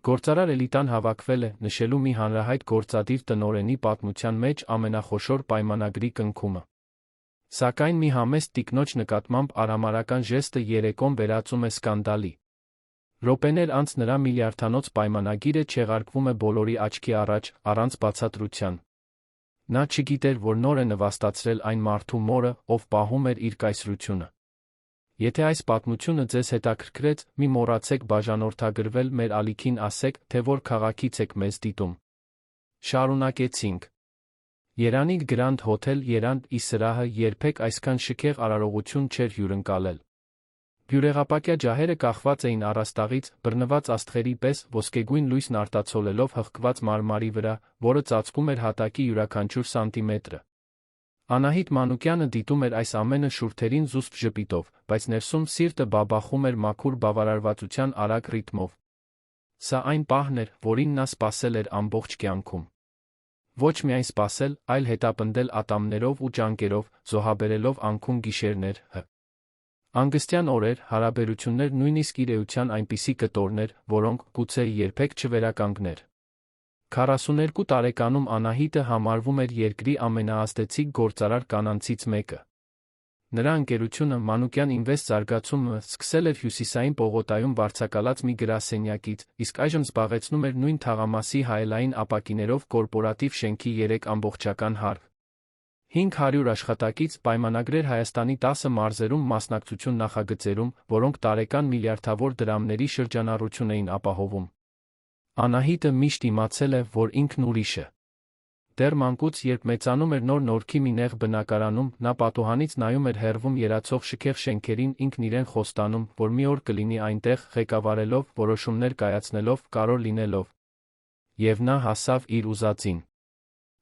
Գործարար էլիտան հավաքվել է նշելու մի հանրահայտ գործադիր տնօրենի պատմության մեջ ամենախոշոր պայմանագրի կնքումը։ Սակայն մի համեստ տիկնոջ նկատմամբ արհամարհական ժեստը երեկոն վերածում է սկանդալի։ Րոպեներ անց նրա միլիարդանոց պայմանագիրը չեղարկվում է բոլորի աչքի առաջ, առանց բացատրության։ Նա չգիտեր, որ նոր է նվաստացրել այն մարդու մորը, ով պահում էր իր կայսրությունը։ Եթե այս պատմությունը ձեզ հետաքրքրեց, մի մոռացեք բաժանորդագրվել մեր ալիքին, ասեք, թե որ քաղաքից եք մեզ դիտում։ Շարունակեցինք։ Երանի Գրանդ հոթել Երанд-ի սրահը երբեք այսքան շքեղ արարողություն չէր հյուրընկալել։ Բյուրեղապակյա ջահերը կախված էին առաստաղից, բռնված աստղերի պես, ոսկեգույն լույսն արտացոլելով հղկված մարմարի վրա, որը ծածկում էր հատակի յուրաքանչյուր սանտիմետրը։ Անահիտ Մանուկյանը դիտում էր այս ամենը շուրթերին զուսպ ժպիտով, բայց ներսում սիրտը բաբախում էր մաքուր բավարարվածության արագ ռիթմով։ Սա այն պահն էր, որին նա սպասել էր ամբողջ կյանքում։ Ոչ միայն սպասել, այլ հետապնդել ատամներով ու ջանքերով, զոհաբերելով անքուն գիշերներ, անգստյան օրեր, հարաբերություններ, նույնիսկ իր էության այնպիսի կտորներ, որոնք, գուցե, երբեք չվերականգներ։ 42 տարեկանում Անահիտը համարվում էր երկրի ամենաազդեցիկ գործարար կանանցից մեկը։ Նրա ընկերությունը Մանուկյան Ինվեստ զարգացումը սկսել էր Հյուսիսային պողոտայում վարձակալած մի գրասենյակից, իսկ այժմ զբաղեցնում էր նույն թաղամասի հայելային ապակիներով կորպորատիվ շենքի 3 ամբողջական հարկ։ 500 աշխատակից, պայմանագրեր Հայաստանի 10 մարզերում մասնակցություն նախագծերում, որոնք տարեկան միլիարդավոր դրամների շրջանառություն էին ապահովում։ Անահիտը միշտ իմացել է, որ ինքն ուրիշ է։ Դեռ մանկուց, երբ մեծանում էր Նոր Նորքի մի նեղ բնակարանում, նա պատուհանից նայում էր հեռվում երացող շքեղ շենքերին, ինքն իրեն խոստանում, որ մի օր կլինի այնտեղ, ղեկավարելով, որոշումներ կայացնելով, կարողր լինելով։ Եվ նա հասավ իր ուզածին։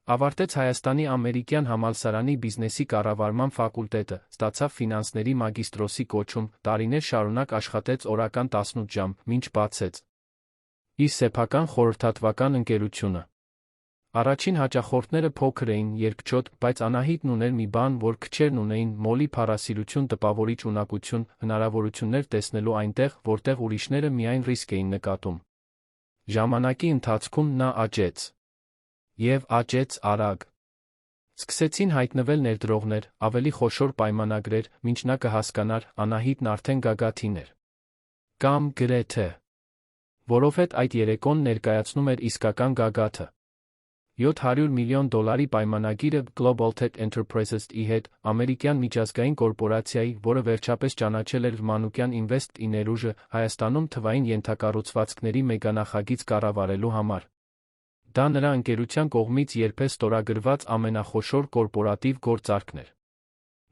Ավարտեց Հայաստանի ամերիկյան համալսարանի բիզնեսի կառավարման ֆակուլտետը, ստացավ ֆինանսների մագիստրոսի կոչում, տարիներ շարունակ աշխատեց օրական 18 ժամ, մինչ բացեց իր սեփական խորհրդատվական ընկերությունը։ Առաջին հաճախորդները փոքր էին, երկչոտ, բայց Անահիտն ուներ մի բան, որ քչերն ունեին՝ մոլի փառասիրություն, տպավորիչ ունակություն, հնարավորություններ տեսնելու այնտեղ, որտեղ ուրիշները միայն ռիսկ էին նկատում։ Ժամանակի ընթացքում նա աճեց։ Եվ աճեց արագ։ Սկսեցին հայտնվել ներդրողներ, ավելի խոշոր պայմանագրեր, մինչ նա կհասկանար, Անահիտն արդեն գագաթին էր։ Կամ գրեթե։ Որովհետև այդ երեկոն ներկայացնում էր իսկական գագաթը։ $700 միլիոն պայմանագիրը Global Tech Enterprises-ի հետ, ամերիկյան միջազգային կորպորացիայի, որը վերջապես ճանաչել էր Մանուկյան Ինվեստ-ի ներուժը, Հայաստանում թվային ենթակառուցվածքների մեգանախագիծ կառավարելու համար։ Դա նրա ընկերության կողմից երբեք ստորագրված ամենախոշոր կորպորատիվ գործարքն էր։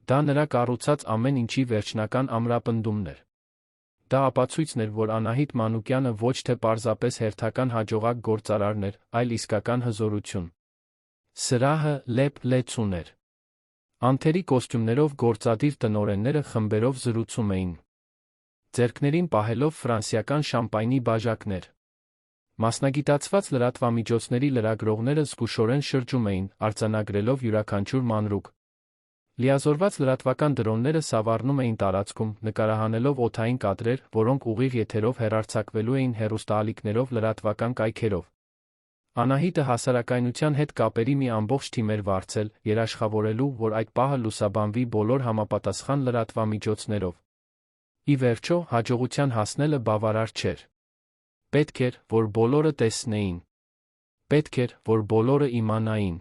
Դա նրա կառուցած ամեն ինչի վերջնական ամրապնդումն էր։ Դա ապացույցն էր, որ Անահիտ Մանուկյանը ոչ թե պարզապես հերթական հաջողակ գործարարն էր, այլ իսկական հզորություն։ Սրահը լեփ-լեցուն էր։ Անթերի կոստյումներով գործադիր տնօրենները խմբերով զրուցում էին։ Ձեռքներին պահելով ֆրանսիական շամպայնի բաժակներ։ Մասնագիտացված լրատվամիջոցների լրագրողները զգուշորեն շրջում էին, արձանագրելով յուրաքանչյուր մանրուք։ Լիազորված լրատվական դրոնները սավառնում էին տարածքում, նկարահանելով օդային կադրեր, որոնք ուղիղ եթերով հեռարձակվելու էին հեռուստաալիքներով լրատվական կայքերով։ Անահիտը հասարակայնության հետ կապերի մի ամբողջ թիմ էր վարձել, երաշխավորելու, որ այդ պահը լուսաբանվի բոլոր համապատասխան լրատվամիջոցներով։ Ի վերջո, հաջողության հասնելը բավարար չէր։ Պետք էր, որ բոլորը տեսնեին։ Պետք էր, որ բոլորը իմանային։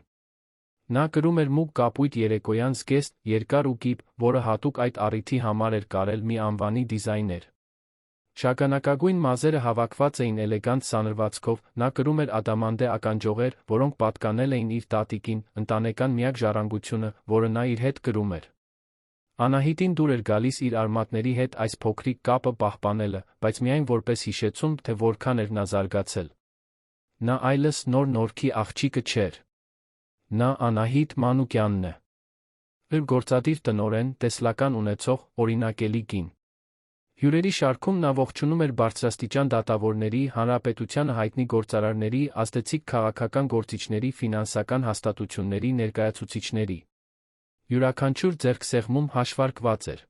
Նա կրում էր մուգ կապույտ երեկոյան զգեստ, երկար ու կիպ, որը հատուկ այդ առիթի համար էր կարել մի անվանի դիզայներ։ Շագանակագույն մազերը հավաքված էին էլեգանտ սանրվածքով, նա կրում էր ադամանդե ականջողեր, որոնք պատկանել էին իր տատիկին, ընտանեկան միակ ժառանգությունը, որը նա իր հետ կրում էր։ Անահիտին դուր էր գալիս իր արմատների հետ այս փոքրիկ կապը պահպանելը, բայց միայն որպես հիշեցում, թե որքան էր նա զարգացել։ Նա այլս Նոր Նորքի աղջիկը չէր։ Նա Անահիտ Մանուկյանն է։ Իր գործադիր տնօրեն, տեսլական ունեցող, օրինակելի կին։ Հյուրերի շարքում նա ողջունում էր բարձրաստիճան դատավորների, հանրապետությանը հայտնի գործարարների, ազդեցիկ քաղաքական գործիչների, ֆինանսական հաստատությունների ներկայացուցիչների։ Յուրաքանչյուր ձեռքսեղմում հաշվարկված էր։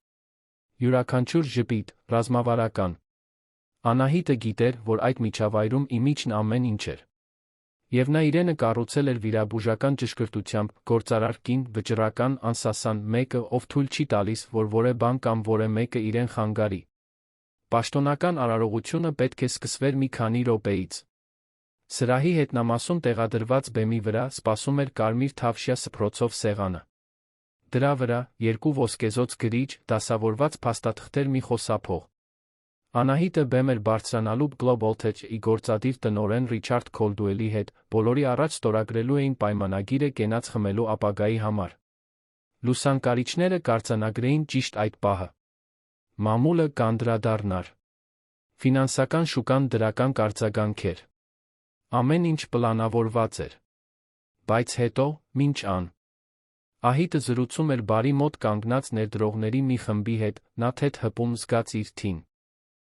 Յուրաքանչյուր ժպիտ, ռազմավարական։ Անահիտը գիտեր, որ այդ միջավայրում իմիջն ամեն ինչ էր։ Եվ նա իրենը կառուցել էր վիրաբուժական ճշգրտությամբ, գործարար կին, վճռական, անսասան, մեկը, ով թույլ չի տալիս, որ որե բան կամ որե մեկը իրեն խանգարի։ Պաշտոնական արարողությունը պետք է սկսվեր մի քանի րոպեից։ Սրահի հետնամասում տեղադրված բեմի վրա սպասում էր կարմիր թավշյա սփռոցով սեղանը։ Դրա վրա երկու ոսկեզոծ գրիչ, դասավորված փաստաթղթեր, մի խոսափող։ Անահիտը բեմ էր բարձրանալու Global Tech-ի գործադիր տնօրեն Ռիչարդ Քոլդուելի հետ, բոլորի առաջ ստորագրելու էին պայմանագիրը կենաց խմելու ապագայի համար։ Լուսանկարիչները կարձանագրեին ճիշտ այդ պահը։ Մամուլը կանդրադառնար։ Ֆինանսական շուկան դրական կարձագանքեր։ Ամեն ինչ պլանավորված էր։ Բայց հետո, մինչ ան։ Ահիտը զրուցում էր բարի մոտ կանգնած ներդրողների մի խմբի հետ, նա թեթ հպում զգաց իր թին։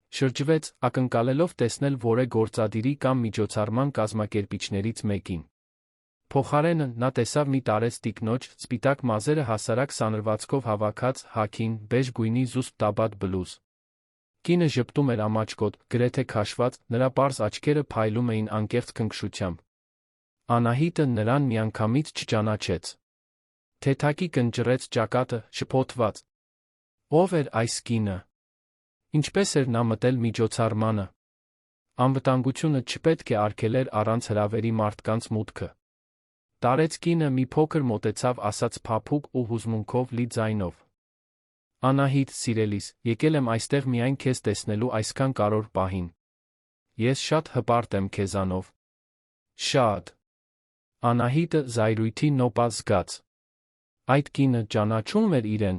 Շրջվեց, ակնկալելով տեսնել որե գործադիրի կամ միջոցառման կազմակերպիչներից մեկին։ Փոխարենը նա տեսավ մի տարեց տիկնոջ, սպիտակ մազերը հասարակ սանրվածքով հավաքած, հագին, բեժ գույնի զուսպ տաբատ բլուզ։ Կինը ժպտում էր ամաչկոտ, գրեթե քաշված, նրա պարզ աչքերը փայլում էին անկեղծ քնքշությամբ։ Անահիտը նրան միանգամից չճանաչեց։ Թեթակի կնճռեց ճակատը, շփոթված։ Ո՞վ էր այս կինը։ Ինչպես էր նա մտել միջոցառմանը։ Անվտանգությունը չպետք է արգելեր առանց հրավերի մարդկանց մուտքը։ Տարեց կինը մի փոքր մոտեցավ, ասաց փափուկ ու հուզմունքով լի ձայնով. Անահիտ, սիրելիս, եկել եմ այստեղ միայն քեզ տեսնելու այսքան կարևոր պահին։ Ես շատ հպարտ եմ քեզանով։ Շատ։ Անահիտը զայրույթի նոպա զգաց։ Այդ կինը ճանաչում էր իրեն։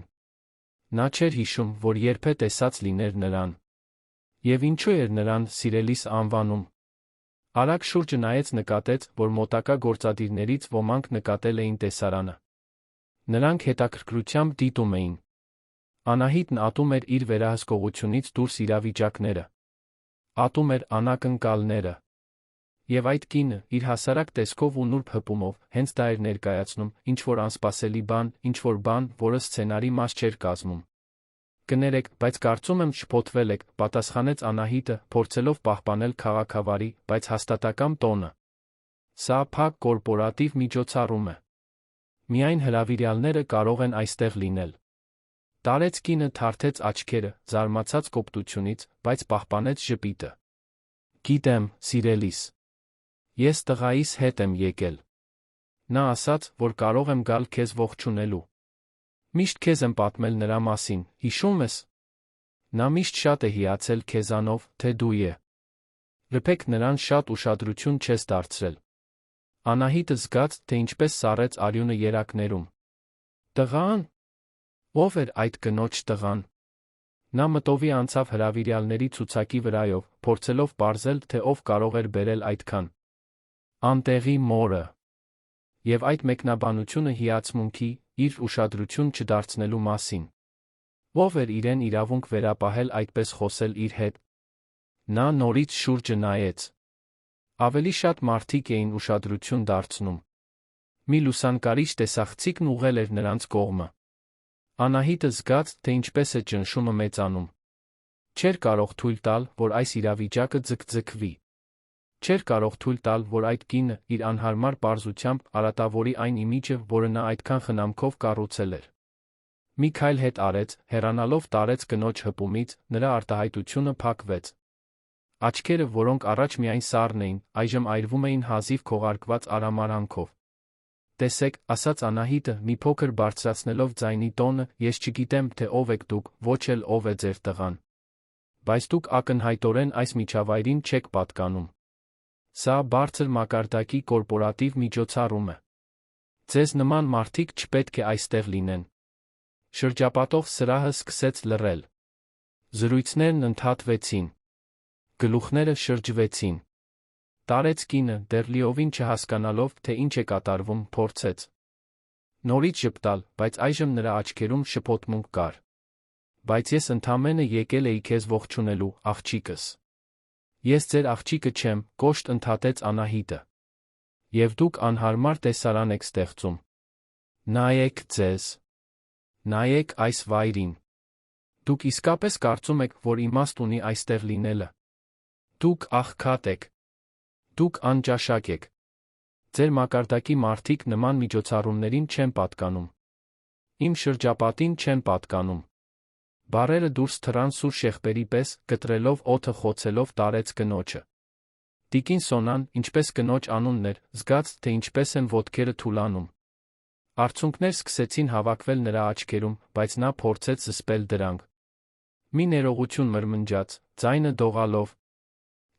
Նա չէր հիշում, որ երբե տեսած լիներ նրան։ Եվ ինչու էր նրան սիրելիս անվանում։ Արագ շուրջը նայեց, նկատեց, որ մոտակա գործադիրներից ոմանք նկատել էին տեսարանը։ Նրանք հետաքրքրությամբ դիտում էին։ Անահիտն ատում էր իր վերահսկողությունից դուրս իրավիճակները։ Ատում էր անակնկալները։ Եվ այդ կինը, իր հասարակ տեսքով ու նուրբ հպումով, հենց դա էր ներկայացնում, ինչ-որ անսպասելի բան, ինչ-որ բան, որը սցենարի մաս չէր կազմում։ Կներեք, բայց կարծում եմ շփոթվել եք, պատասխանեց Անահիտը, փորձելով պահպանել քաղաքավարի, բայց հաստատակամ տոնը։ Սա փակ կորպորատիվ միջոցառում է։ Միայն հրավիրյալները կարող են այստեղ լինել։ Տարեց կինը թարթեց աչքերը, զարմացած կոպտությունից, բայց պահպանեց ժպիտը։ Գիտեմ, սիրելիս։ Ես տղայիս հետ եմ եկել։ Նա ասաց, որ կարող եմ գալ քեզ ողջունելու։ Միշտ քեզ եմ պատմել նրա մասին, հիշում ես։ Նա միշտ շատ է հիացել քեզանով, թե դու է։ Լփեք նրան շատ ուշադրություն չես դարձրել։ Անահիտը զգաց, թե ինչպես սառեց արյունը երակներում։ Տղան։ Ո՞վ էր այդ կնոջ տղան։ Նա մտովի անցավ հրավիրյալների ցուցակի վրայով, փորձելով պարզել, թե ով կարող էր բերել այդքան անտեղի մորը։ Եվ այդ մեկնաբանությունը հիացմունքի, իր ուշադրություն չդարձնելու մասին։ Ո՞վ էր իրեն իրավունք վերապահել այդպես խոսել իր հետ։ Նա նորից շուրջը նայեց։ Ավելի շատ մարդիկ էին ուշադրություն դարձնում։ Մի լուսանկարիչ տեսախցիկն ուղղել էր նրանց կողմը։ Անահիտը զգաց, թե ինչպես է ճնշումը մեծանում։ Չէր կարող թույլ տալ, որ այս իրավիճակը ձգձգվի։ Չէր կարող թույլ տալ, որ այդ կինը, իր անհարմար պարզությամբ, արատավորի այն իմիջը, որը նա այդքան խնամքով կառուցել էր։ Մի քայլ հետ արեց, հեռանալով տարեց կնոջ հպումից, նրա արտահայտությունը փակվեց։ Աչքերը, որոնք առաջ միայն սառն էին, այժմ այրվում էին հազիվ քողարկված արամարանքով։ Տեսեք, ասաց Անահիտը, մի փոքր բարձրացնելով ձայնի տոնը, ես չգիտեմ, թե ով եք դուք, ոչ էլ ով է ձեր տղան։ Բայց դուք ակնհայտորեն այս միջավայրին չեք պատկանում։ Սա բարձր մակարդակի կորպորատիվ միջոցառում է։ Ձեզ նման մարդիկ չպետք է այստեղ լինեն։ Շրջապատող սրահը սկսեց լռել։ Զրույցներն ընդհատվեցին։ Գլուխները շրջվեցին։ Տարեց կինը, դեռ լիովին չհասկանալով, թե ինչ է կատարվում, փորձեց նորից ժպտալ, բայց այժմ նրա աչքերում շփոթմունք կար։ Բայց ես ընդամենը եկել էի քեզ ողջունելու, աղջիկս։ Ես ձեր աղջիկը չեմ, կոշտ ընդհատեց Անահիտը։ Եվ դուք անհարմար տեսարան եք ստեղծում։ Նայեք ձեզ։ Նայեք այս վայրին։ Դուք իսկապես կարծում եք, որ իմաստ ունի այստեղ լինելը։ Դուք աղքատ եք։ Դուք անճաշակ եք։ Ձեր մակարդակի մարդիկ նման միջոցառումներին չեն պատկանում։ Իմ շրջապատին չեն պատկանում։ Բառերը դուրս թռան սուր շեղբերի պես, կտրելով օդը խոցելով տարեց կնոջը։ Տիկին Սոնան, ինչպես կնոջ անունն էր, զգաց, թե ինչպես են ոտքերը թուլանում։ Արցունքներ սկսեցին հավաքվել նրա աչքերում, բայց նա փորձեց զսպել դրանք։ Մի ներողություն մրմնջաց, ձայնը դողալով։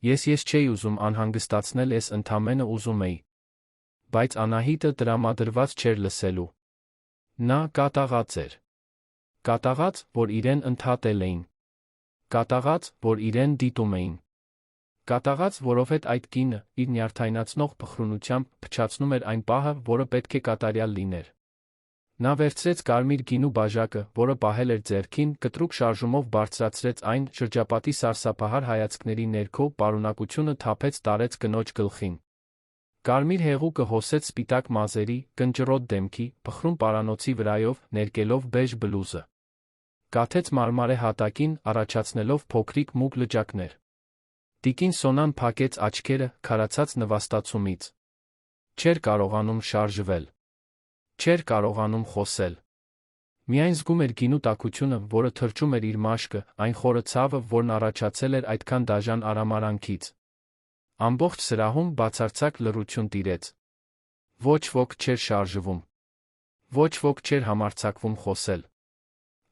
Ես չէի ուզում անհանգստացնել, ես ընդամենը ուզում էի։ Բայց Անահիտը տրամադրված չէր լսելու։ Նա կատաղած էր։ Կատաղած, որ իրեն ընդհատել էին։ Կատաղած, որ իրեն դիտում էին։ Կատաղած, որովհետև այդ կինը, իր նյարդայնացնող փխրունությամբ, փչացնում էր այն պահը, որը պետք է կատարյալ լիներ։ Նա վերցրեց կարմիր գինու բաժակը, որը պահել էր ձեռքին, կտրուկ շարժումով բարձրացրեց այն, շրջապատի սարսափահար հայացքների ներքո պարունակությունը թափեց տարեց կնոջ գլխին։ Կարմիր հեղուկը հոսեց սպիտակ մազերի, կնճռոտ դեմքի, փխրուն պարանոցի վրայով, ներկելով բեժ բլուզը։ Կաթեց մարմարե հատակին, առաջացնելով փոքրիկ մուգ լճակներ։ Տիկին Սոնան փակեց աչքերը, քարացած նվաստացումից։ Չէր կարողանում շարժվել։ Չէր կարողանում խոսել։ Միայն զգում էր գինու տաքությունը, որը թրջում էր իր մաշկը, այն խորը ցավը, որն առաջացել էր այդքան դաժան արամարանքից։ Ամբողջ սրահում բացարձակ լռություն տիրեց։ Ոչ ոք չէր շարժվում։ Ոչ ոք չէր համարձակվում խոսել։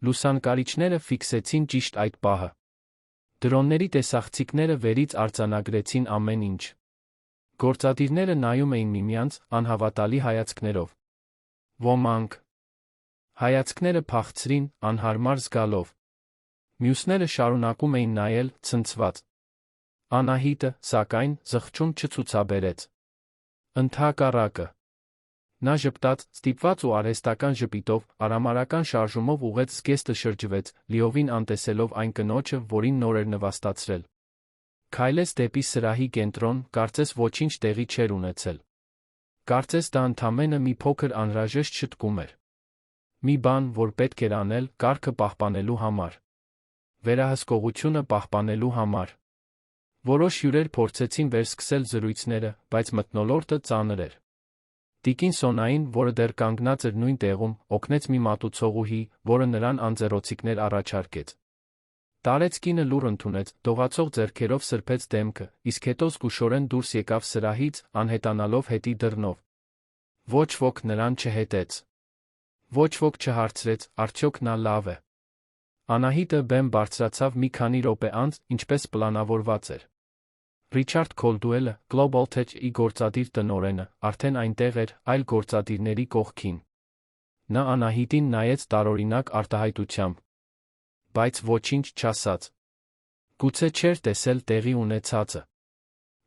Լուսանկարիչները ֆիքսեցին ճիշտ այդ պահը։ Դրոնների տեսախցիկները վերից արձանագրեցին ամեն ինչ։ Գործադիրները նայում էին միմյանց, անհավատալի հայացքներով։ Ոմանք հայացքները փախցրին, անհարմար զգալով։ Մյուսները շարունակում էին նայել, ցնցված։ Անահիտը, սակայն, զղջում չցուցաբերեց։ Ընդհակառակը։ Նա ժպտաց, ստիպված ու արհեստական ժպիտով, արամարական շարժումով ուղեց զգեստը շրջվեց, լիովին անտեսելով այն կնոջը, որին նոր էր նվաստացրել։ Քայլեց դեպի սրահի կենտրոն, կարծես ոչինչ տեղի չէր ունեցել։ Կարծես դա ընդամենը մի փոքր անհրաժեշտ շտկում էր։ Մի բան, որ պետք էր անել, կարգը պահպանելու համար։ Վերահսկողությունը պահպանելու համար։ Որոշ հյուրեր փորձեցին վերսկսել զրույցները, բայց մթնոլորտը ծանր էր։ Տիկին Սոնային, որը դեռ կանգնած էր նույն տեղում, օգնեց մի մատուցողուհի, որը նրան անձեռոցիկներ առաջարկեց։ Տարեց կինը լուռ ընդունեց, դողացող ձեռքերով սրբեց դեմքը, իսկ հետո զգուշորեն դուրս եկավ սրահից, անհետանալով հետի դռնով։ Ոչ ոք նրան չհետեց։ Ոչ ոք չհարցրեց, արդյոք նա լավ է։ Անահիտը բեմ բարձրացավ մի քանի րոպե անց, ինչպես պլանավորված էր։ Ռիչարդ Քոլդուելը, Global Tech-ի գործադիր տնօրենը, արդեն այնտեղ էր, այլ գործադիրների կողքին։ Նա Անահիտին նայեց տարօրինակ արտահայտությամբ։ Բայց ոչինչ չասաց։ Գուցե չէր տեսել տեղի ունեցածը։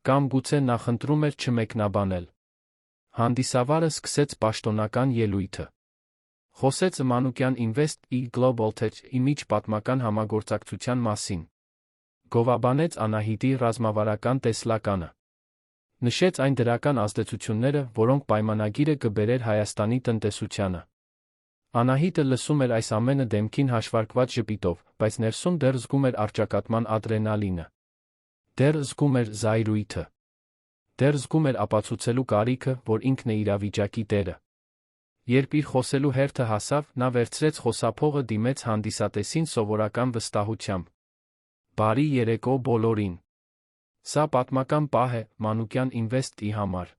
Կամ գուցե նախընտրում էր չմեկնաբանել։ Հանդիսավարը սկսեց պաշտոնական ելույթը։ Խոսեց Մանուկյան Invest-ի Global Tech-ի միջ պատմական համագործակցության մասին։ Գովաբանեց Անահիտի ռազմավարական տեսլականը։ Նշեց այն դրական ազդեցությունները, որոնք պայմանագիրը կբերեր Հայաստանի տնտեսությանը։ Անահիտը լսում էր այս ամենը դեմքին հաշվարկված ժպիտով, բայց ներսում դեռ զգում էր առճակատման ադրենալինը։ Դեռ զգում էր զայրույթը։ Դեռ զգում էր ապացուցելու կարիքը, որ ինքն է իրավիճակի տերը։ Երբ իր խոսելու հերթը հասավ, նա վերցրեց խոսափողը դիմեց հանդիսատեսին սովորական վստահությամբ։ Բարի երեկո բոլորին։ Սա պատմական պահ է Մանուկյան Invest-ի համար։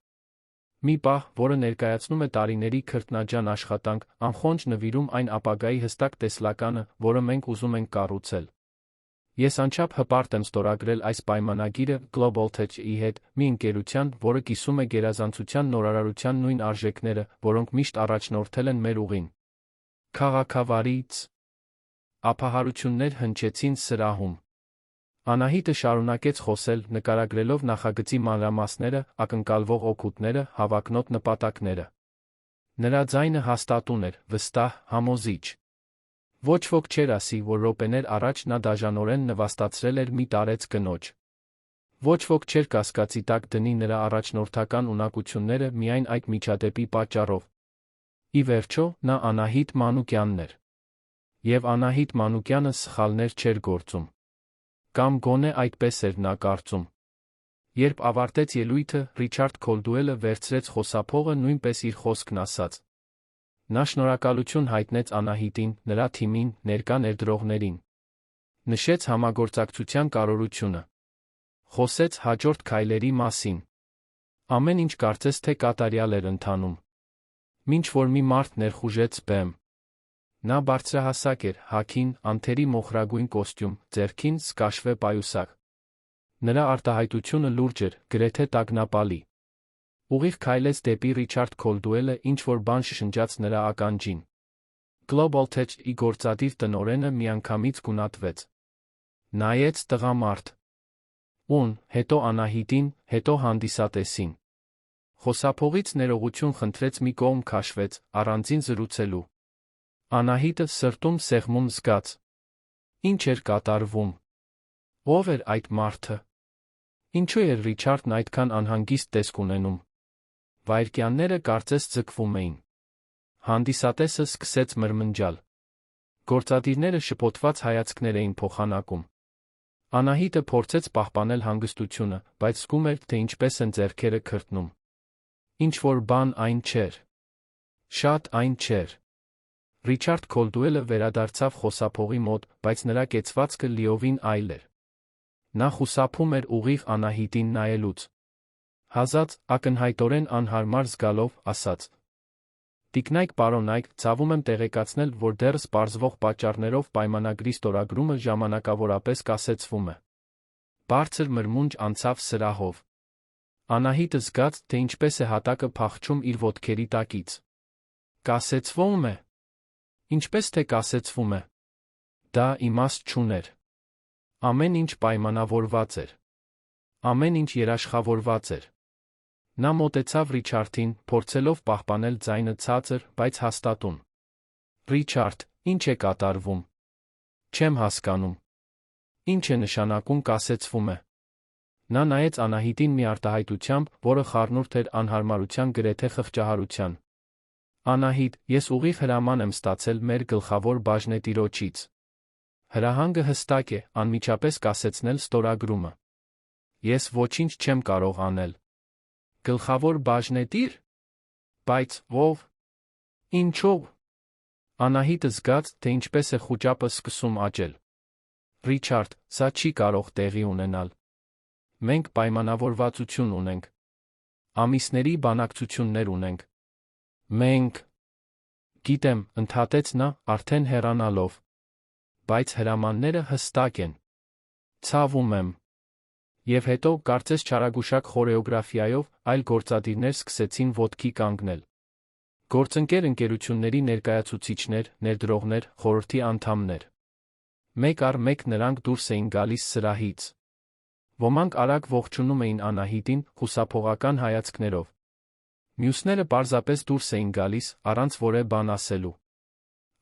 Մի պահ, որը ներկայացնում է տարիների քրտնաջան աշխատանք, անխոնջ նվիրում այն ապագայի հստակ տեսլականը, որը մենք ուզում ենք կառուցել։ Ես անչափ հպարտ եմ ստորագրել այս պայմանագիրը Global Tech-ի հետ, մի ընկերության, որը կիսում է գերազանցության նորարարության նույն արժեքները, որոնք միշտ առաջնորդել են մեր ուղին։ Քաղաքավարից ափահարություններ հնչեցին սրահում։ Անահիտը շարունակեց խոսել, նկարագրելով նախագծի մանրամասները, ակնկալվող օգուտները, հավակնոտ նպատակները։ Նրա ձայնը հաստատուն էր, վստահ, համոզիչ։ Ոչ ոք չէր ասի, որ րոպեներ առաջ նա դաժանորեն նվաստացրել էր մի տարեց կնոջ։ Ոչ ոք չէր կասկածի տակ դնի նրա առաջնորդական ունակությունները միայն այդ միջադեպի պատճառով։ Ի վերջո, նա Անահիտ Մանուկյանն էր։ Եվ Անահիտ Մանուկյանը սխալներ չէր գործում։ Կամ գոնե այդպես էր նա կարծում։ Երբ ավարտեց ելույթը, Ռիչարդ Քոլդուելը վերցրեց խոսափողը նույնպես իր խոսքն ասաց։ Նա շնորհակալություն հայտնեց Անահիտին, նրա թիմին, ներկա ներդրողներին։ Նշեց համագործակցության կարևորությունը։ Խոսեց հաջորդ քայլերի մասին։ Ամեն ինչ կարծես թե կատարյալ էր ընթանում։ Մինչ որ մի մարդ ներխուժեց բեմ։ Նա բարձրահասակ էր, հագին, անթերի մոխրագույն կոստյում, ձեռքին սկաշվե պայուսակ։ Նրա արտահայտությունը լուրջ էր, գրեթե տագնապալի։ Ուղիղ քայլեց դեպի Ռիչարդ Քոլդուելը, ինչ-որ բան շշնջաց նրա ականջին։ Global Tech-ի գործադիր տնօրենը միանգամից գունատվեց։ Նայեց տղամարդ։ Ուն, հետո Անահիտին, հետո հանդիսատեսին։ Խոսափողից ներողություն խնդրեց, մի կողմ քաշվեց, առանձին զրուցելու։ Անահիտը սրտում սեղմում զգաց։ Ինչ էր կատարվում։ Ո՞վ էր այդ մարդը։ Ինչու էր Ռիչարդն այդքան անհանգիստ տեսք ունենում։ Վայրկյանները կարծես ձգվում էին։ Հանդիսատեսը սկսեց մրմնջալ։ Գործադիրները շփոթված հայացքներ էին փոխանակում։ Անահիտը փորձեց պահպանել հանգստությունը, բայց զգում էր, թե ինչպես են ձեռքերը քրտնում։ Ինչ-որ բան այն չէր։ Շատ այն չէր։ Ռիչարդ Քոլդուելը վերադարձավ խոսափողի մոտ, բայց նրա կեցվածքը լիովին այլ էր։ Նա խուսափում էր ուղիղ Անահիտին նայելուց։ Հազաց, ակնհայտորեն անհարմար զգալով, ասաց. Տիկնայք պարոնայք, ցավում եմ տեղեկացնել, որ դեռս պարզվող պատճառներով պայմանագրի ստորագրումը ժամանակավորապես կասեցվում է։ Բարձր մրմունջ անցավ սրահով։ Անահիտը զգաց, թե ինչպես է հատակը փախչում իր ոտքերի տակից։ Կասեցվում է։ Ինչպես թե կասեցվում է։ Դա իմաստ չուներ։ Ամեն ինչ պայմանավորված էր։ Ամեն ինչ երաշխավորված էր։ Նա մոտեցավ Ռիչարդին, փորձելով պահպանել ձայնը ցածր, բայց հաստատուն։ Ռիչարդ, ինչ է կատարվում։ Չեմ հասկանում։ Ինչ է նշանակում կասեցվում է։ Նա նայեց Անահիտին մի արտահայտությամբ, որը խառնուրդ էր անհարմարության, գրեթե խղճահարության։ Անահիտ, ես ուղիղ հրաման եմ ստացել մեր գլխավոր բաժնետիրոջից։ Հրահանգը հստակ է, անմիջապես կասեցնել ստորագրումը։ Ես ոչինչ չեմ կարող անել։ Գլխավոր բաժնետիր։ Բայց ով։ Ինչով։ Անահիտը զգաց, թե ինչպես է խուճապը սկսում աճել։ Ռիչարդ, սա չի կարող տեղի ունենալ։ Մենք պայմանավորվածություն ունենք։ Ամիսների բանակցություններ ունենք։ Մենք։ Գիտեմ, ընդհատեց նա, արդեն հեռանալով։ Բայց հրամանները հստակ են։ Ցավում եմ։ Եվ հետո, կարծես չարագուշակ խորեոգրաֆիայով, այլ գործադիրներ սկսեցին ոտքի կանգնել։ Գործընկեր ընկերությունների ներկայացուցիչներ, ներդրողներ, խորհրդի անդամներ։ Մեկ առ մեկ նրանք դուրս էին գալիս սրահից։ Ոմանք արագ ողջունում էին Անահիտին, խուսափողական հայացքներով։ Մյուսները պարզապես դուրս էին գալիս, առանց որևէ բան ասելու։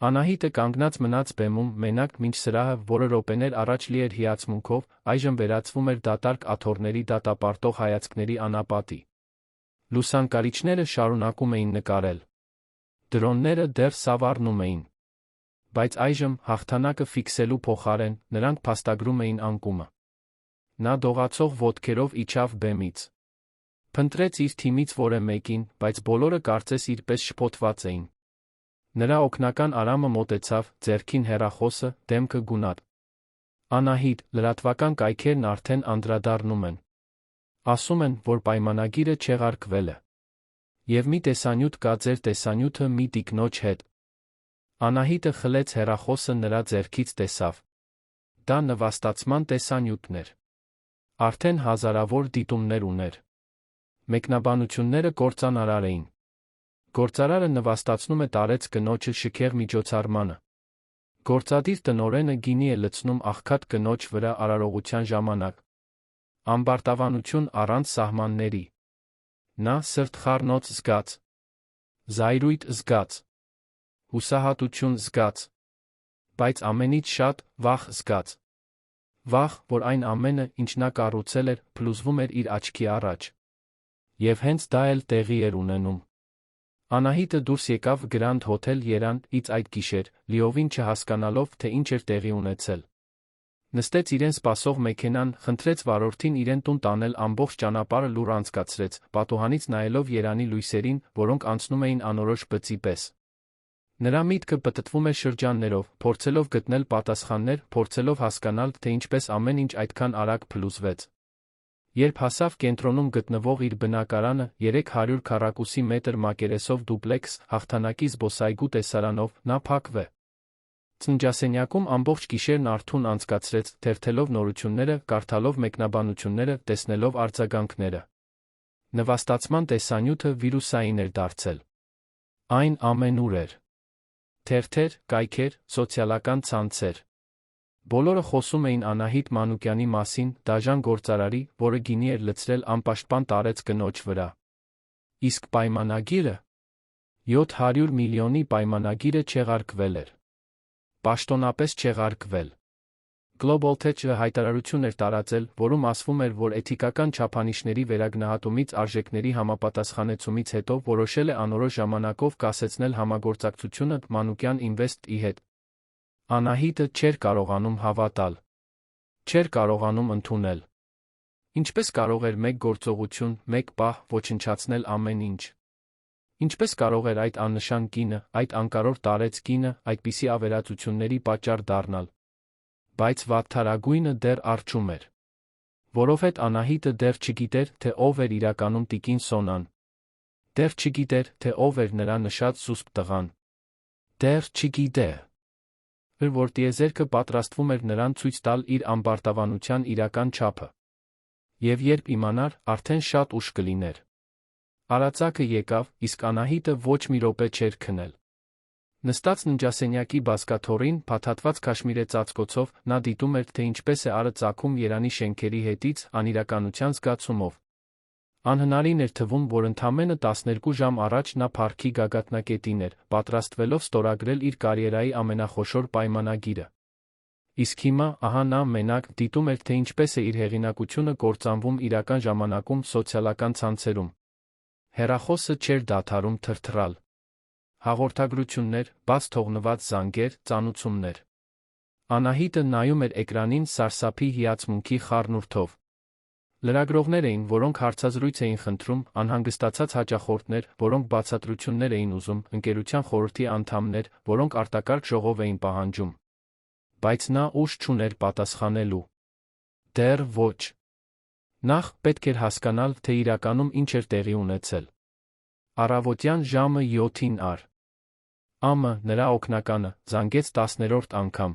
Անահիտը կանգնած մնաց բեմում, մենակ, մինչ սրահը, որը րոպեներ առաջ լի էր հիացմունքով, այժմ վերածվում էր դատարկ աթոռների դատապարտող հայացքների անապատի։ Լուսանկարիչները շարունակում էին նկարել։ Դրոնները դեռ սավառնում էին։ Բայց այժմ, հաղթանակը ֆիքսելու փոխարեն, նրանք փաստագրում էին անկումը։ Նա դողացող ոտքերով իջավ բեմից։ Փնտրեց իր թիմից որևէ մեկին, բայց բոլորը կարծես իրպես շփոթված էին։ Նրա օգնական Արամը մոտեցավ, ձեռքին հեռախոսը, դեմքը գունատ։ Անահիտ, լրատվական կայքերն արդեն անդրադառնում են։ Ասում են, որ պայմանագիրը չեղարկվել է։ Եվ մի տեսանյութ կա ձեր տեսանյութը մի տիկնոջ հետ։ Անահիտը խլեց հեռախոսը նրա ձեռքից տեսավ։ Դա նվաստացման տեսանյութն էր։ Արդեն հազարավոր դիտումներ ուներ։ Մեկնաբանությունները կործանարար էին։ Գործարարը նվաստացնում է տարեց կնոջը շքեղ միջոցառմանը։ Գործադիր տնօրենը գինի է լցնում աղքատ կնոջ վրա արարողության ժամանակ։ Ամբարտավանություն առանց սահմանների։ Նա սրտխառնոց զգաց։ Զայրույթ զգաց։ Հուսահատություն զգաց։ Բայց ամենից շատ վախ զգաց։ Վախ, որ այն ամենը, ինչ նա կառուցել էր, փլուզվում էր իր աչքի առաջ։ Եվ հենց դա էլ տեղի էր ունենում։ Անահիտը դուրս եկավ Grand Hotel Երան-ից այդ գիշեր, լիովին չհասկանալով, թե ինչ էր տեղի ունեցել։ Նստեց իրեն սպասող մեքենան, խնդրեց վարորդին իրեն տուն տանել, ամբողջ ճանապարհը լուռ անցկացրեց, պատուհանից նայելով Երանի լույսերին, որոնք անցնում էին անորոշ բծի պես։ Նրա միտքը պտտվում էր շրջաններով, փորձելով գտնել պատասխաններ, փորձելով հասկանալ, թե ինչպես ամեն ինչ այդքան արագ փլուզվեց։ Երբ հասավ կենտրոնում գտնվող իր բնակարանը, 300 քառակուսի մետր մակերեսով դուպլեքս, հաղթանակի զբոսայգու տեսարանով, նա փակվե։ Ծննդասենյակում ամբողջ գիշերն արթուն անցկացրեց, թերթելով նորությունները, կարդալով մեկնաբանությունները, տեսնելով արձագանքները։ Նվաստացման տեսանյութը վիրուսային էր դարձել։ Այն ամենուր էր։ Թերթեր, կայքեր, սոցիալական ցանցեր։ Բոլորը խոսում էին Անահիտ Մանուկյանի մասին, դաժան գործարարի, որը գինի էր լցրել անպաշտպան տարեց կնոջ վրա։ Իսկ պայմանագիրը 700 միլիոնի պայմանագիրը չեղարկվել էր։ Պաշտոնապես չեղարկվել։ Global Tech-ը հայտարարություն էր տարածել, որում ասվում էր, որ էթիկական չափանիշների վերագնահատումից արժեքների համապատասխանեցումից հետո որոշել է անորոշ ժամանակով կասեցնել համագործակցությունը Մանուկյան Invest-ի հետ։ Անահիտը չէր կարողանում հավատալ։ Չէր կարողանում ընդունել։ Ինչպես կարող էր մեկ գործողություն, մեկ պահ ոչնչացնել ամեն ինչ։ Ինչպես կարող էր այդ աննշան կինը, այդ անկարող տարեց կինը, այդպիսի ավերածությունների պատճառ դառնալ։ Բայց վատթարագույնը դեռ առջում էր։ Որովհետև Անահիտը դեռ չգիտեր, թե ով էր իրականում տիկին Սոնան։ Դեռ չգիտեր, թե ով էր նրա նշած սուսպ տղան։ Դեռ չգիտեր, որ տիեզերքը պատրաստվում էր նրան ցույց տալ իր ամբարտավանության իրական չափը։ Եվ երբ իմանար, արդեն շատ ուշ կլիներ։ Արածակը եկավ, իսկ Անահիտը ոչ մի րոպե չէր քնել։ Նստած ննջասենյակի բազկաթոռին, փաթաթված քաշմիրե ծածկոցով, նա դիտում էր, թե ինչպես է արը ծագում Երանի շենքերի հետից, անիրականության զգացումով։ Անհնարին էր թվում, որ ընդամենը 12 ժամ առաջ նա փառքի գագաթնակետին էր, պատրաստվելով ստորագրել իր կարիերայի ամենախոշոր պայմանագիրը։ Իսկ հիմա, ահա նա մենակ, դիտում էր, թե ինչպես է իր հեղինակությունը կործանվում իրական ժամանակում սոցիալական ցանցերում։ Հեռախոսը չէր դադարում թրթռալ։ Հաղորդագրություններ, բաց թողնված զանգեր, ծանուցումներ։ Անահիտը նայում էր էկրանին սարսափի հիացմունքի խառնուրդով։ Լրագրողներ էին, որոնք հարցազրույց էին խնդրում, անհանգստացած հաճախորդներ, որոնք բացատրություններ էին ուզում, ընկերության խորհրդի անդամներ, որոնք արտակարգ ժողով էին պահանջում։ Բայց նա ուժ չուներ պատասխանելու։ Դեռ ոչ։ Նախ պետք էր հասկանալ, թե իրականում ինչ էր տեղի ունեցել։ Առավոտյան ժամը 7-ին ԱՄ նրա օգնականը զանգեց 10-րդ անգամ։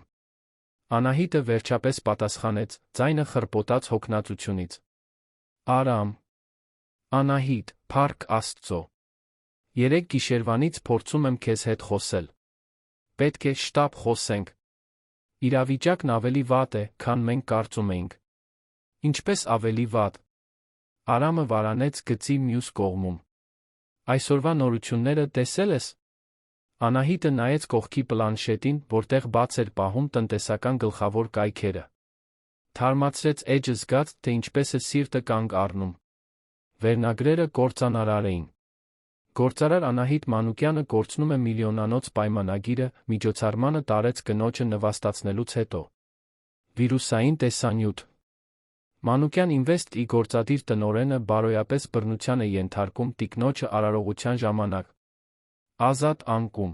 Անահիտը վերջապես պատասխանեց, ձայնը խռպոտաց հոգնածությունից։ Արամ։ Անահիտ, փառք Աստծո։ Երեք գիշերվանից փորձում եմ քեզ հետ խոսել։ Պետք է շտապ խոսենք։ Իրավիճակն ավելի վատ է, քան մենք կարծում էինք։ Ինչպես ավելի վատ։ Արամը վարանեց գծի մյուս կողմում։ Այսօրվա նորությունները տեսել ես։ Անահիտը նայեց կողքի պլանշետին, որտեղ բաց էր պահում տնտեսական գլխավոր կայքերը։ Թարմացրեց էջը, զգաց, թե ինչպես է սիրտը կանգ առնում։ Վերնագրերը կործանարար էին։ Գործարար Անահիտ Մանուկյանը կորցնում է միլիոնանոց պայմանագիրը, միջոցառմանը տարեց կնոջը նվաստացնելուց հետո։ Վիրուսային տեսանյութ։ Մանուկյան Invest-ի գործադիր տնօրենը բարոյապես բռնության է ենթարկում տիկնոջը արարողության ժամանակ։ Ազատ անկում։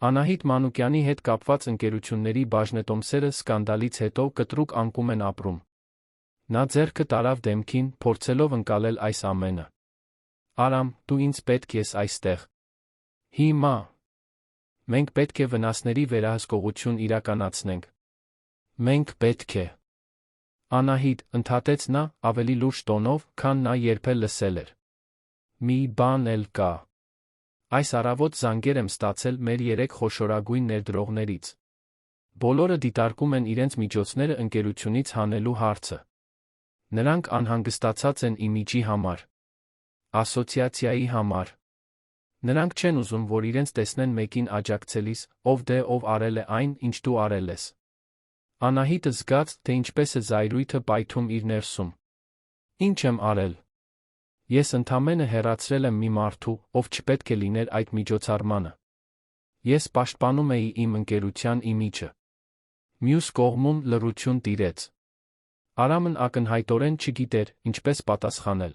Անահիտ Մանուկյանի հետ կապված ընկերությունների բաժնետոմսերը սկանդալից հետո կտրուկ անկում են ապրում։ Նա ձեռքը տարավ դեմքին, փորձելով ընկալել այս ամենը։ Արամ, դու ինձ պետք ես այստեղ։ Հիմա։ Մենք պետք է վնասների վերահսկողություն իրականացնենք։ Մենք պետք է։ Անահիտ, ընդհատեց նա, ավելի լուրջ տոնով, քան նա երբեք լսել էր։ Մի բան էլ կա։ Այս առավոտ զանգեր եմ ստացել մեր 3 խոշորագույն ներդրողներից։ Բոլորը դիտարկում են իրենց միջոցները ընկերությունից հանելու հարցը։ Նրանք անհանգստացած են իմիջի համար։ Ասոցիացիայի համար։ Նրանք չեն ուզում, որ իրենց տեսնեն մեկին աջակցելիս, ով արել է այն, ինչ դու արել ես։ Անահիտը զգաց, թե ինչպես է զայրույթը պայթում իր ներսում։ Ինչ եմ արել։ Ես ընդամենը հեռացրել եմ մի մարդու, ով չպետք է լիներ այդ միջոցառմանը։ Ես պաշտպանում էի իմ ընկերության իմիջը։ Մյուս կողմում լռություն տիրեց։ Արամն ակնհայտորեն չգիտեր, ինչպես պատասխանել։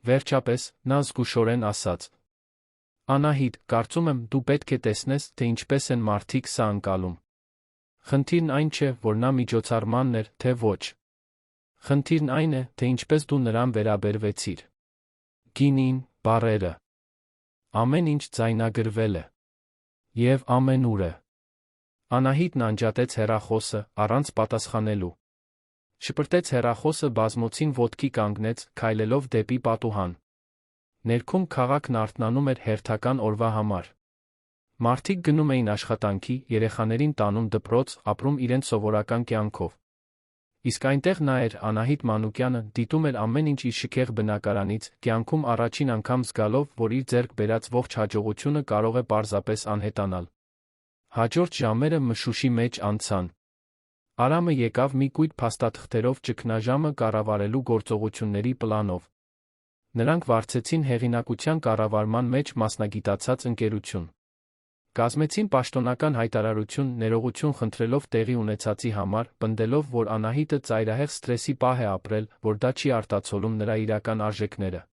Վերջապես, նա զգուշորեն ասաց. «Անահիտ, կարծում եմ, դու պետք է տեսնես, թե ինչպես են մարդիկ սա ընկալում։ Խնդիրն այն չէ, որ նա միջոցառմանն էր, թե ոչ։ Խնդիրն այն է, թե ինչպես դու նրան վերաբերվեցիր։ Գինին, բառերը։ Ամեն ինչ ձայնագրվել է։ Եվ ամենուր է»։ Անահիտն անջատեց հեռախոսը, առանց պատասխանելու։ Շպրտեց հեռախոսը բազմոցին ոտքի կանգնեց, քայլելով դեպի պատուհան։ Ներքում քաղաքն արթնանում էր հերթական օրվա համար։ Մարդիկ գնում էին աշխատանքի, երեխաներին տանում դպրոց, ապրում իրենց սովորական կյանքով։ Իսկ այնտեղ նա էր, Անահիտ Մանուկյանը, դիտում էր ամեն ինչ իր շքեղ բնակարանից, կյանքում առաջին անգամ զգալով, որ իր ձեռք բերած ողջ հաջողությունը կարող է պարզապես անհետանալ։ Հաջորդ ժամերը մշուշի մեջ անցան։ Արամը եկավ մի կույտ փաստաթղթերով ճգնաժամը կառավարելու գործողությունների պլանով։ Նրանք վարձեցին հեղինակության կառավարման մեջ մասնագիտացած ընկերություն։ Կազմեցին պաշտոնական հայտարարություն, ներողություն խնդրելով տեղի ունեցածի համար, պնդելով, որ Անահիտը ծայրահեղ սթրեսի պահ է ապրել, որ դա չի արտացոլում նրա իրական արժեքները։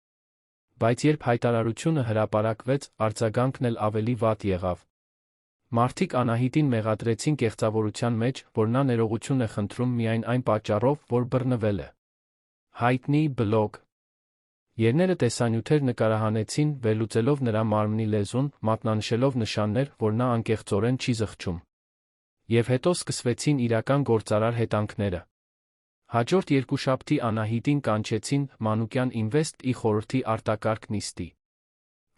Բայց երբ հայտարարությունը հրապարակվեց, արձագանքն էլ ավելի վատ եղավ։ Մարդիկ Անահիտին մեղադրեցին կեղծավորության մեջ, որ նա ներողություն է խնդրում միայն այն պատճառով, որ բռնվել է։ Հայտնի բլոգ երները տեսանյութեր նկարահանեցին, վերլուծելով նրա մարմնի լեզուն, մատնանշելով նշաններ, որ նա անկեղծորեն չի զղջում։ Եվ հետո սկսվեցին իրական գործարար հետանքները։ Հաջորդ երկուշաբթի Անահիտին կանչեցին Մանուկյան Ինվեստ-ի խորհրդի արտակարգ նիստի։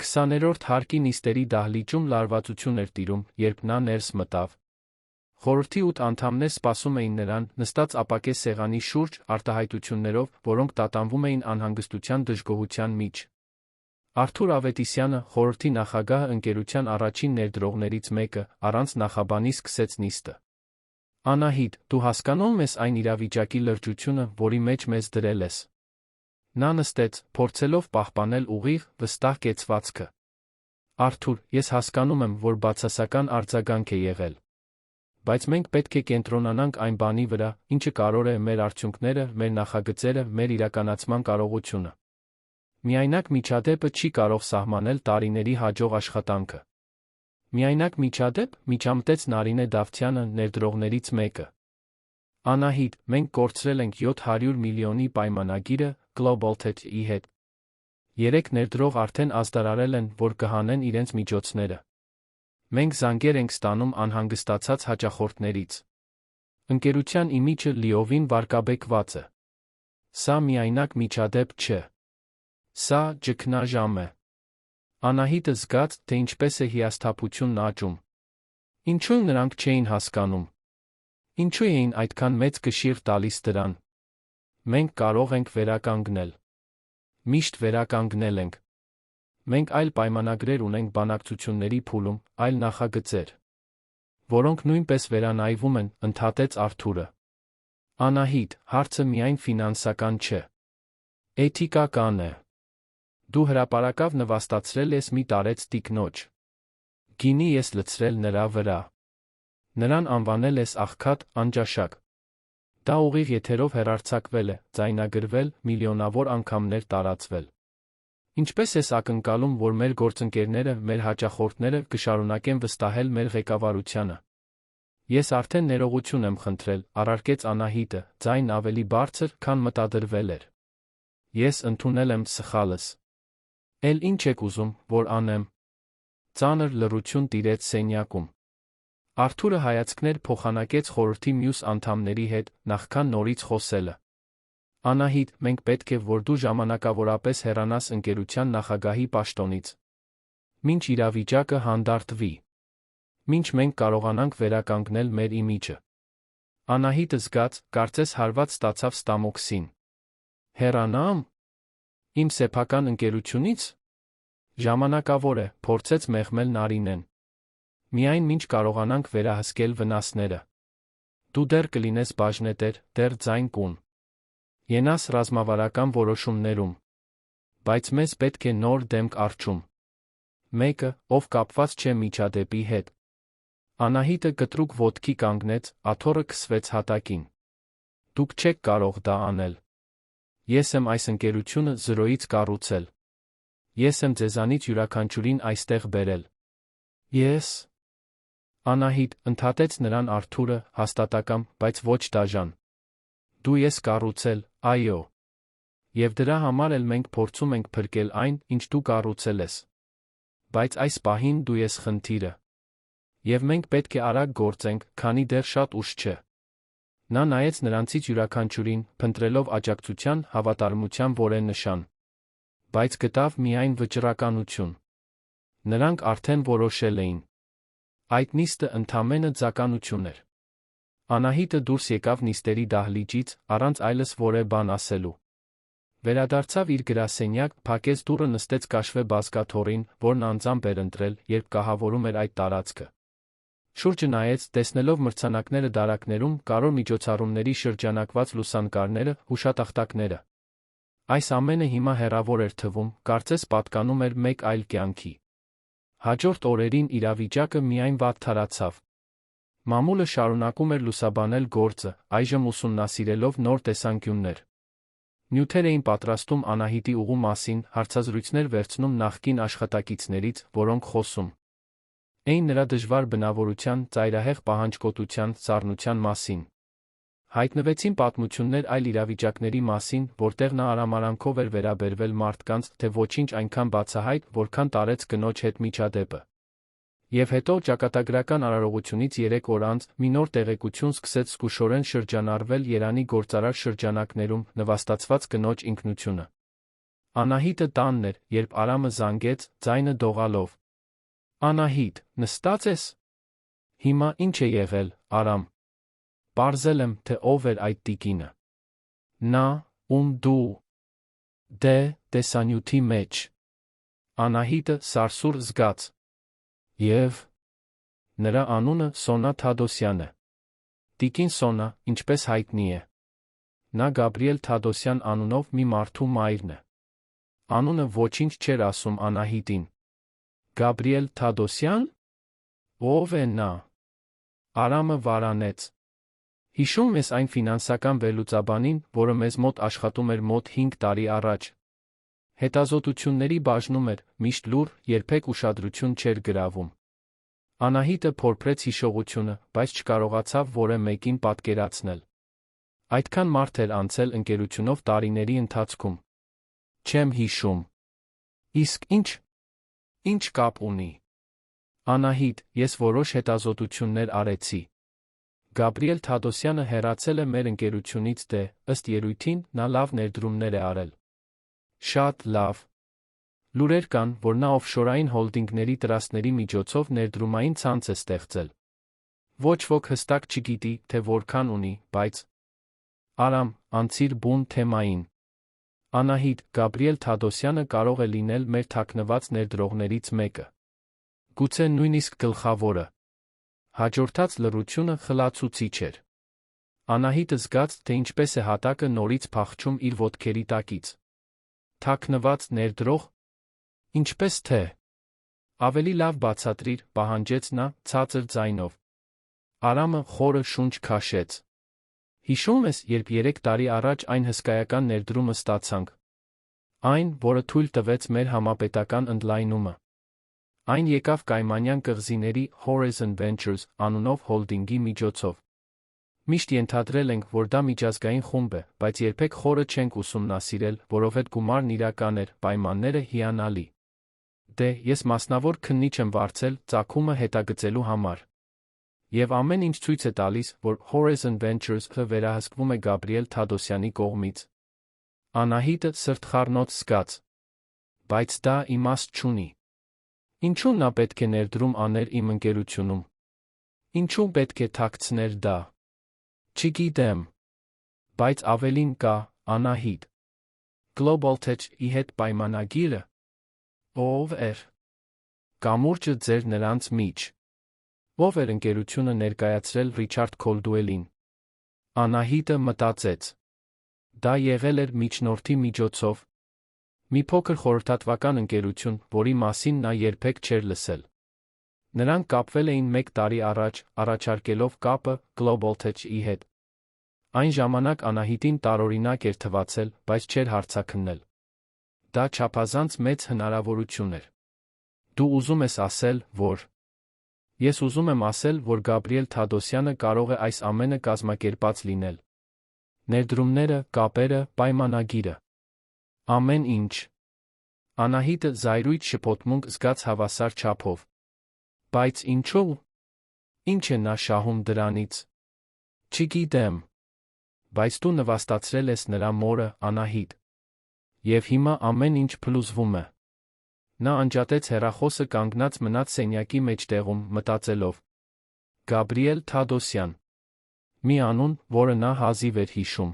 20-րդ հարկի նիստերի դահլիճում լարվածություն էր տիրում, երբ նա ներս մտավ։ Խորհրդի 8 անդամներ սպասում էին նրան, նստած ապակե սեղանի շուրջ, արտահայտություններով, որոնք տատանվում էին անհանգստության դժգոհության միջ։ Արթուր Ավետիսյանը, խորհրդի նախագահը, ընկերության առաջին ներդրողներից մեկը, առանց նախաբանի սկսեց նիստը։ Անահիտ, դու հասկանում ես այն իրավիճակի լրջությունը, որի մեջ մեզ դրել ես։ Նա նստեց, փորձելով պահպանել ուղիղ, վստահ կեցվածքը։ Արթուր, ես հասկանում եմ, որ բացասական արձագանք է եղել։ Բայց մենք պետք է կենտրոնանանք այն բանի վրա, ինչը կարող է մեր արդյունքները, մեր նախագծերը, մեր իրականացման կարողությունը։ Միայնակ միջադեպը չի կարող սահմանել տարիների հաջող աշխատանքը։ Միայնակ միջադեպ, միջամտեց Նարինե Դավթյանը, ներդրողներից մեկը։ Անահիտ, մենք կորցրել ենք 700 միլիոնի պայմանագիրը Global Tech-ի հետ։ 3 ներդրող արդեն ազդարարել են, որ կհանեն իրենց միջոցները։ Մենք զանգեր ենք ստանում անհանգստացած հաճախորդներից։ Ընկերության իմիջը լիովին վարկաբեկված է։ Սա միայնակ միջադեպ չէ։ Սա ճգնաժամ է։ Անահիտը զգաց, թե ինչպես է հիասթափությունն աճում։ Ինչու նրանք չէին հասկանում։ Ինչու էին այդքան մեծ կշիռ տալիս դրան։ Մենք կարող ենք վերականգնել։ Միշտ վերականգնել ենք։ Մենք այլ պայմանագրեր ունենք բանակցությունների փուլում, այլ նախագծեր, որոնք նույնպես վերանայվում են, ընդհատեց Արթուրը։ Անահիտ, հարցը միայն ֆինանսական չէ։ Էթիկական է։ Դու հրապարակավ նվաստացրել ես մի տարեց տիկնոջ։ Գինի ես լցրել նրա վրա։ Նրան անվանել ես աղքատ, անճաշակ։ Դա ուղիղ եթերով հեռարձակվել է, ձայնագրվել, միլիոնավոր անգամներ տարածվել։ Ինչպես ես ակնկալում, որ մեր գործընկերները, մեր հաճախորդները կշարունակեն վստահել մեր ղեկավարությանը։ Ես արդեն ներողություն եմ խնդրել, առարկեց Անահիտը, ձայն ավելի բարձր, քան մտադրվել էր։ Ես ընդունել եմ սխալս։ Էլ ինչ եք ուզում, որ անեմ։ Ծանր լռություն տիրեց սենյակում։ Արթուրը հայացքներ փոխանակեց խորհրդի մյուս անդամների հետ, նախքան նորից խոսելը։ Անահիտ, մենք պետք է, որ դու ժամանակավորապես հեռանաս ընկերության նախագահի պաշտոնից։ Մինչ իրավիճակը հանդարտվի։ Մինչ մենք կարողանանք վերականգնել մեր իմիջը։ Անահիտը զգաց, կարծես հարված ստացավ ստամոքսին։ Հեռանամ։ Իմ սեփական ընկերությունից։ Ժամանակավոր է, փորձեց մեղմել Նարինեն։ Միայն մինչ կարողանանք վերահսկել վնասները։ Դու դեռ կլինես բաժնետեր, դեռ ձայն կուն։ Ենաս ռազմավարական որոշումներում։ Բայց մեզ պետք է նոր դեմք առչում։ Մեկը, ով կապված չէ միջադեպի հետ։ Անահիտը կտրուկ ոտքի կանգնեց, աթոռը քսվեց հատակին։ Դուք չեք կարող դա անել։ Ես եմ այս ընկերությունը զրոյից կառուցել։ Ես եմ ձեզանից յուրաքանչյուրին այստեղ բերել։ Ես… Անահիտ, ընդհատեց նրան Արթուրը, հաստատակամ, բայց ոչ դաժան։ Դու ես կառուցել, այո։ Եվ դրա համար էլ մենք փորձում ենք փրկել այն, ինչ դու կառուցել ես։ Բայց այս պահին դու ես խնդիրը։ Եվ մենք պետք է արագ գործենք, քանի դեռ շատ ուշ չէ։ Նա նայեց նրանցից յուրաքանչյուրին, փնտրելով աջակցության, հավատարմության որևէ նշան։ Բայց գտավ միայն վճռականություն։ Նրանք արդեն որոշել էին։ Այդ նիստը ընդամենը ձականություն էր։ Անահիտը դուրս եկավ նիստերի դահլիճից, առանց այլս որևէ բան ասելու։ Վերադարձավ իր գրասենյակ, փակեց դուռը, նստեց կաշվե բազկաթոռին, որն անձամբ էր ընտրել, երբ կահավորում էր այդ տարածքը։ Շուրջը նայեց, տեսնելով մրցանակները դարակներում, կարևոր միջոցառումների շրջանակված լուսանկարները, հուշատախտակները։ Այս ամենը հիմա հեռավոր էր թվում, կարծես պատկանում էր մեկ այլ կյանքի։ Հաջորդ օրերին իրավիճակը միայն վատթարացավ։ Մամուլը շարունակում էր լուսաբանել գործը, այժմ ուսումնասիրելով նոր տեսանկյուններ։ Նյութեր էին պատրաստում Անահիտի ուղու մասին, հարցազրույցներ վերցնում նախկին աշխատակիցներից, որոնք խոսում էին նրա դժվար բնավորության, ծայրահեղ պահանջկոտության, սառնության մասին։ Հայտնվեցին պատմություններ այլ իրավիճակների մասին, որտեղ նա արամարանքով էր վերաբերվել մարդկանց, թե ոչինչ այնքան բացահայտ, որքան տարեց կնոջ հետ միջադեպը։ Եվ հետո ճակատագրական արարողությունից 3 օր անց մի նոր տեղեկություն սկսեց զգուշորեն շրջանառվել Երանի գործարար շրջանակներում, նվաստացված կնոջ ինքնությունը։ Անահիտը տանն էր, երբ Արամը զանգեց, ձայնը դողալով։ Անահիտ, նստած ես։ Հիմա ինչ է եղել, Արամ։ Պարզել եմ, թե ով էր այդ տիկինը։ Նա, ում դու… Դե, տեսանյութի մեջ։ Անահիտը սարսուռ զգաց։ Եվ… Նրա անունը Սոնա Թադոսյան է։ Տիկին Սոնա, ինչպես հայտնի է։ Նա Գաբրիել Թադոսյան անունով մի մարդու մայրն է։ Անունը ոչինչ չէր ասում Անահիտին։ Գաբրիել Թադոսյան… Ո՞վ է նա։ Արամը վարանեց։ Հիշում ես այն ֆինանսական վերլուծաբանին, որը մեզ մոտ աշխատում էր մոտ 5 տարի առաջ։ Հետազոտությունների բաժնում էր, միշտ լուռ, երբեք ուշադրություն չէր գրավում։ Անահիտը փորփրեց հիշողությունը, բայց չկարողացավ որևէ մեկին պատկերացնել։ Այդքան մարդ էր անցել ընկերությունով տարիների ընթացքում։ Չեմ հիշում։ Իսկ ինչ կապ ունի։ Անահիտ, ես որոշ հետազոտություններ արեցի։ Գաբրիել Թադոսյանը հեռացել է մեր ընկերությունից դե, ըստ երևույթին, նա լավ ներդրումներ է արել։ Շատ լավ։ Լուրեր կան, որ նա օֆշորային հոլդինգների տրաստների միջոցով ներդրումային ցանց է ստեղծել։ Ոչ ոք հստակ չգիտի, թե որքան ունի, բայց… Արամ, անցիր բուն թեմային։ Անահիտ, Գաբրիել Թադոսյանը կարող է լինել մեր թաքնված ներդրողներից մեկը։ Գուցե նույնիսկ գլխավորը։ Հաջորդած լռությունը խլացուցիչ էր։ Անահիտը զգաց, թե ինչպես է հատակը նորից փախչում իր ոտքերի տակից։ Թաքնված ներդրող։ Ինչպես թե… Ավելի լավ բացատրիր, պահանջեց նա, ցածր ձայնով։ Արամը խորը շունչ քաշեց։ Հիշում ես, երբ 3 տարի առաջ այն հսկայական ներդրումը ստացանք։ Այն, որը թույլ տվեց մեր համապետական ընդլայնումը։ Այն եկավ Կայմանյան կղզիների Horizon Ventures անունով հոլդինգի միջոցով։ Միշտ ենթադրել ենք, որ դա միջազգային խումբ է, բայց երբեք խորը չենք ուսումնասիրել, որովհետև գումարն իրական էր, պայմանները հիանալի։ Դե, ես մասնավոր քննիչ եմ վարձել ծագումը հետագծելու համար։ Եվ ամեն ինչ ցույց է տալիս, որ Horizon Ventures-ը վերահսկվում է Գաբրիել Թադոսյանի կողմից։ Անահիտը սրտխառնոց զգաց։ Բայց դա իմաստ չունի։ Ինչու նա պետք է ներդրում աներ իմ ընկերությունում։ Ինչու պետք է թաքցներ դա։ Չգիտեմ։ Բայց ավելին կա, Անահիտ։ Global Tech-ի հետ պայմանագիրը։ Ով էր։ Կամուրջը ձեր նրանց միջ։ Ով էր ընկերությունը ներկայացրել Ռիչարդ Քոլդուելին։ Անահիտը մտածեց։ Դա եղել էր միջնորդի միջոցով։ Մի փոքր խորհրդատվական ընկերություն, որի մասին նա երբեք չէր լսել։ Նրանք կապվել էին 1 տարի առաջ, առաջարկելով կապը Global-ի հետ։ Այն ժամանակ Անահիտին տարօրինակ էր թվացել, բայց չէր հարցաքննել։ Դա չափազանց մեծ հնարավորություն էր։ Դու ուզում ես ասել, որ… Ես ուզում եմ ասել, որ Գաբրիել Թադոսյանը կարող է այս ամենը կազմակերպած լինել։ Ներդրումները, կապերը, պայմանագիրը… Ամեն ինչ։ Անահիտը զայրույթ շփոթմունք զգաց հավասար չափով։ Բայց ինչո՞ւ… Ինչ է նա շահում դրանից… Չգիտեմ… Բայց դու նվաստացրել ես նրա մորը, Անահիտ։ Եվ հիմա ամեն ինչ փլուզվում է։ Նա անջատեց հեռախոսը, կանգնած մնաց սենյակի մեջտեղում, մտածելով. Գաբրիել Թադոսյան… Մի անուն, որը նա հազիվ էր հիշում։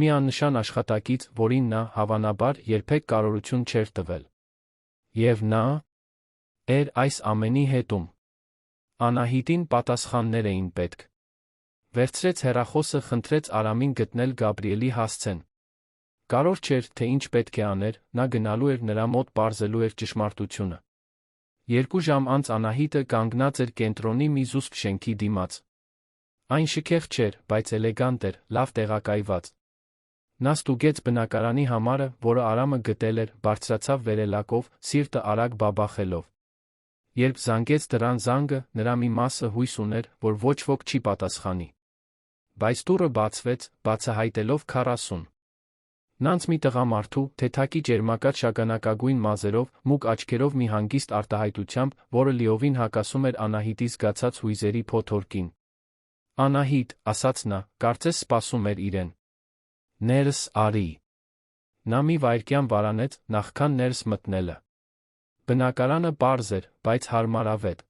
Մի աննշան աշխատակից, որին նա, հավանաբար, երբեք կարողություն չէր տվել։ Եվ նա… էր այս ամենի հետում։ Անահիտին պատասխաններ էին պետք։ Վերցրեց հեռախոսը, խնդրեց Արամին գտնել Գաբրիելի հասցեն։ Կարծր չէր, թե ինչ պետք է աներ, նա գնալու էր նրա մոտ պարզելու էր ճշմարտությունը։ 2 ժամ անց Անահիտը կանգնած էր կենտրոնի մի զուսպ շենքի դիմաց։ Այն շքեղ չէր, բայց էլեգանտ էր, լավ տեղակայված։ Նա ստուգեց բնակարանի համարը, որը Արամը գտել էր, բարձրացավ վերելակով, սիրտը արագ բաբախելով։ Երբ զանգեց դռան զանգը, նրա մի մասը հույս ուներ, որ ոչ ոք չի պատասխանի։ Բայց դուռը բացվեց, բացահայտելով 40 նանց մի տղամարդու, թեթակի ճերմակած շագանակագույն մազերով, մուգ աչքերով մի հանգիստ արտահայտությամբ, որը լիովին հակասում էր Անահիտի զգացած հույզերի փոթորկին։ Անահիտ, ասաց նա, կարծես սպասում էր իրեն։ Ներս արի։ Նա մի վայրկյան վարանեց, նախքան ներս մտնելը։ Բնակարանը պարզ էր, բայց հարմարավետ։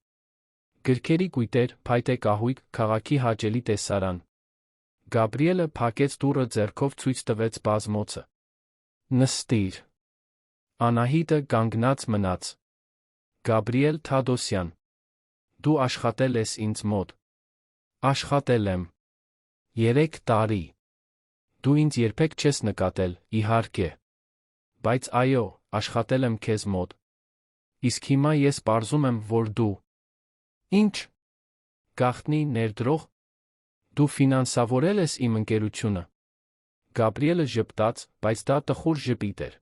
Գրքերի կույտեր, փայտե կահույք, քաղաքի հաճելի տեսարան։ Գաբրիելը փակեց դուռը, ձեռքով ցույց տվեց բազմոցը։ Նստիր։ Անահիտը կանգնած մնաց։ Գաբրիել Թադոսյան… Դու աշխատել ես ինձ մոտ։ Աշխատել եմ։ 3 տարի։ Դու ինձ երբեք չես նկատել, իհարկե։ Բայց այո, աշխատել եմ քեզ մոտ։ Իսկ հիմա ես պարզում եմ, որ դու… Ինչ… Գաղտնի ներդրող… Դու ֆինանսավորել ես իմ ընկերությունը։ Գաբրիելը ժպտաց, բայց դա տխուր ժպիտ էր։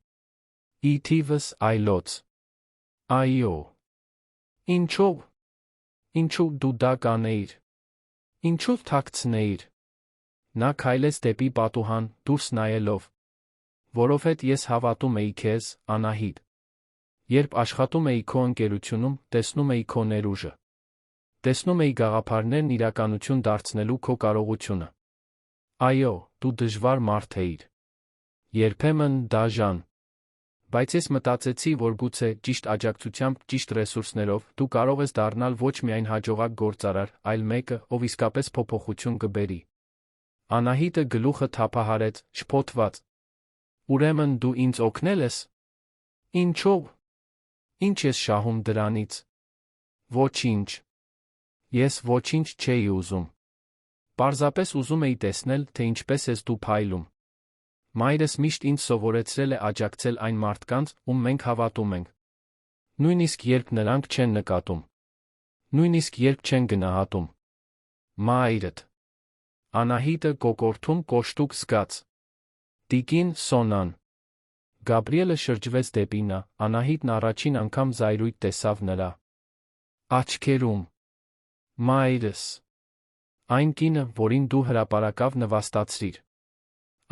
Ի թիվս այլոց… Այո։ Ինչո՞վ… Ինչու դու դա կանեիր… Ինչու թաքցնեիր… Նա քայլեց դեպի պատուհան, դուրս նայելով։ Որովհետև ես հավատում էի քեզ, Անահիտ։ Երբ աշխատում էի քո ընկերությունում, տեսնում էի քո ներուժը։ Տեսնում էի գաղափարներն իրականություն դարձնելու քո կարողությունը։ Այո, դու դժվար մարդ էիր։ Երբեմն դաժան։ Բայց ես մտածեցի, որ գուցե, ճիշտ աջակցությամբ, ճիշտ ռեսուրսներով, դու կարող ես դառնալ ոչ միայն հաջողակ գործարար, այլ մեկը, ով իսկապես փոփոխություն կբերի։ Անահիտը գլուխը թափահարեց, շփոթված։ Ուրեմն դու ինձ օգնել ես… Ինչո՞վ… Ինչ ես շահում դրանից… Ոչինչ… Ես ոչինչ չէի ուզում… Պարզապես ուզում էի տեսնել, թե ինչպես ես դու փայլում։ Մայրս միշտ ինձ սովորեցրել է աջակցել այն մարդկանց, ում մենք հավատում ենք։ Նույնիսկ երբ նրանք չեն նկատում։ Նույնիսկ երբ չեն գնահատում։ Մայրդ… Անահիտը կոկորդում կոշտուկ զգաց։ Տիկին Սոնան… Գաբրիելը շրջվեց դեպի նա, Անահիտն առաջին անգամ զայրույթ տեսավ նրա աչքերում։ Մայրս… Այն կինը, որին դու հրապարակավ նվաստացրիր։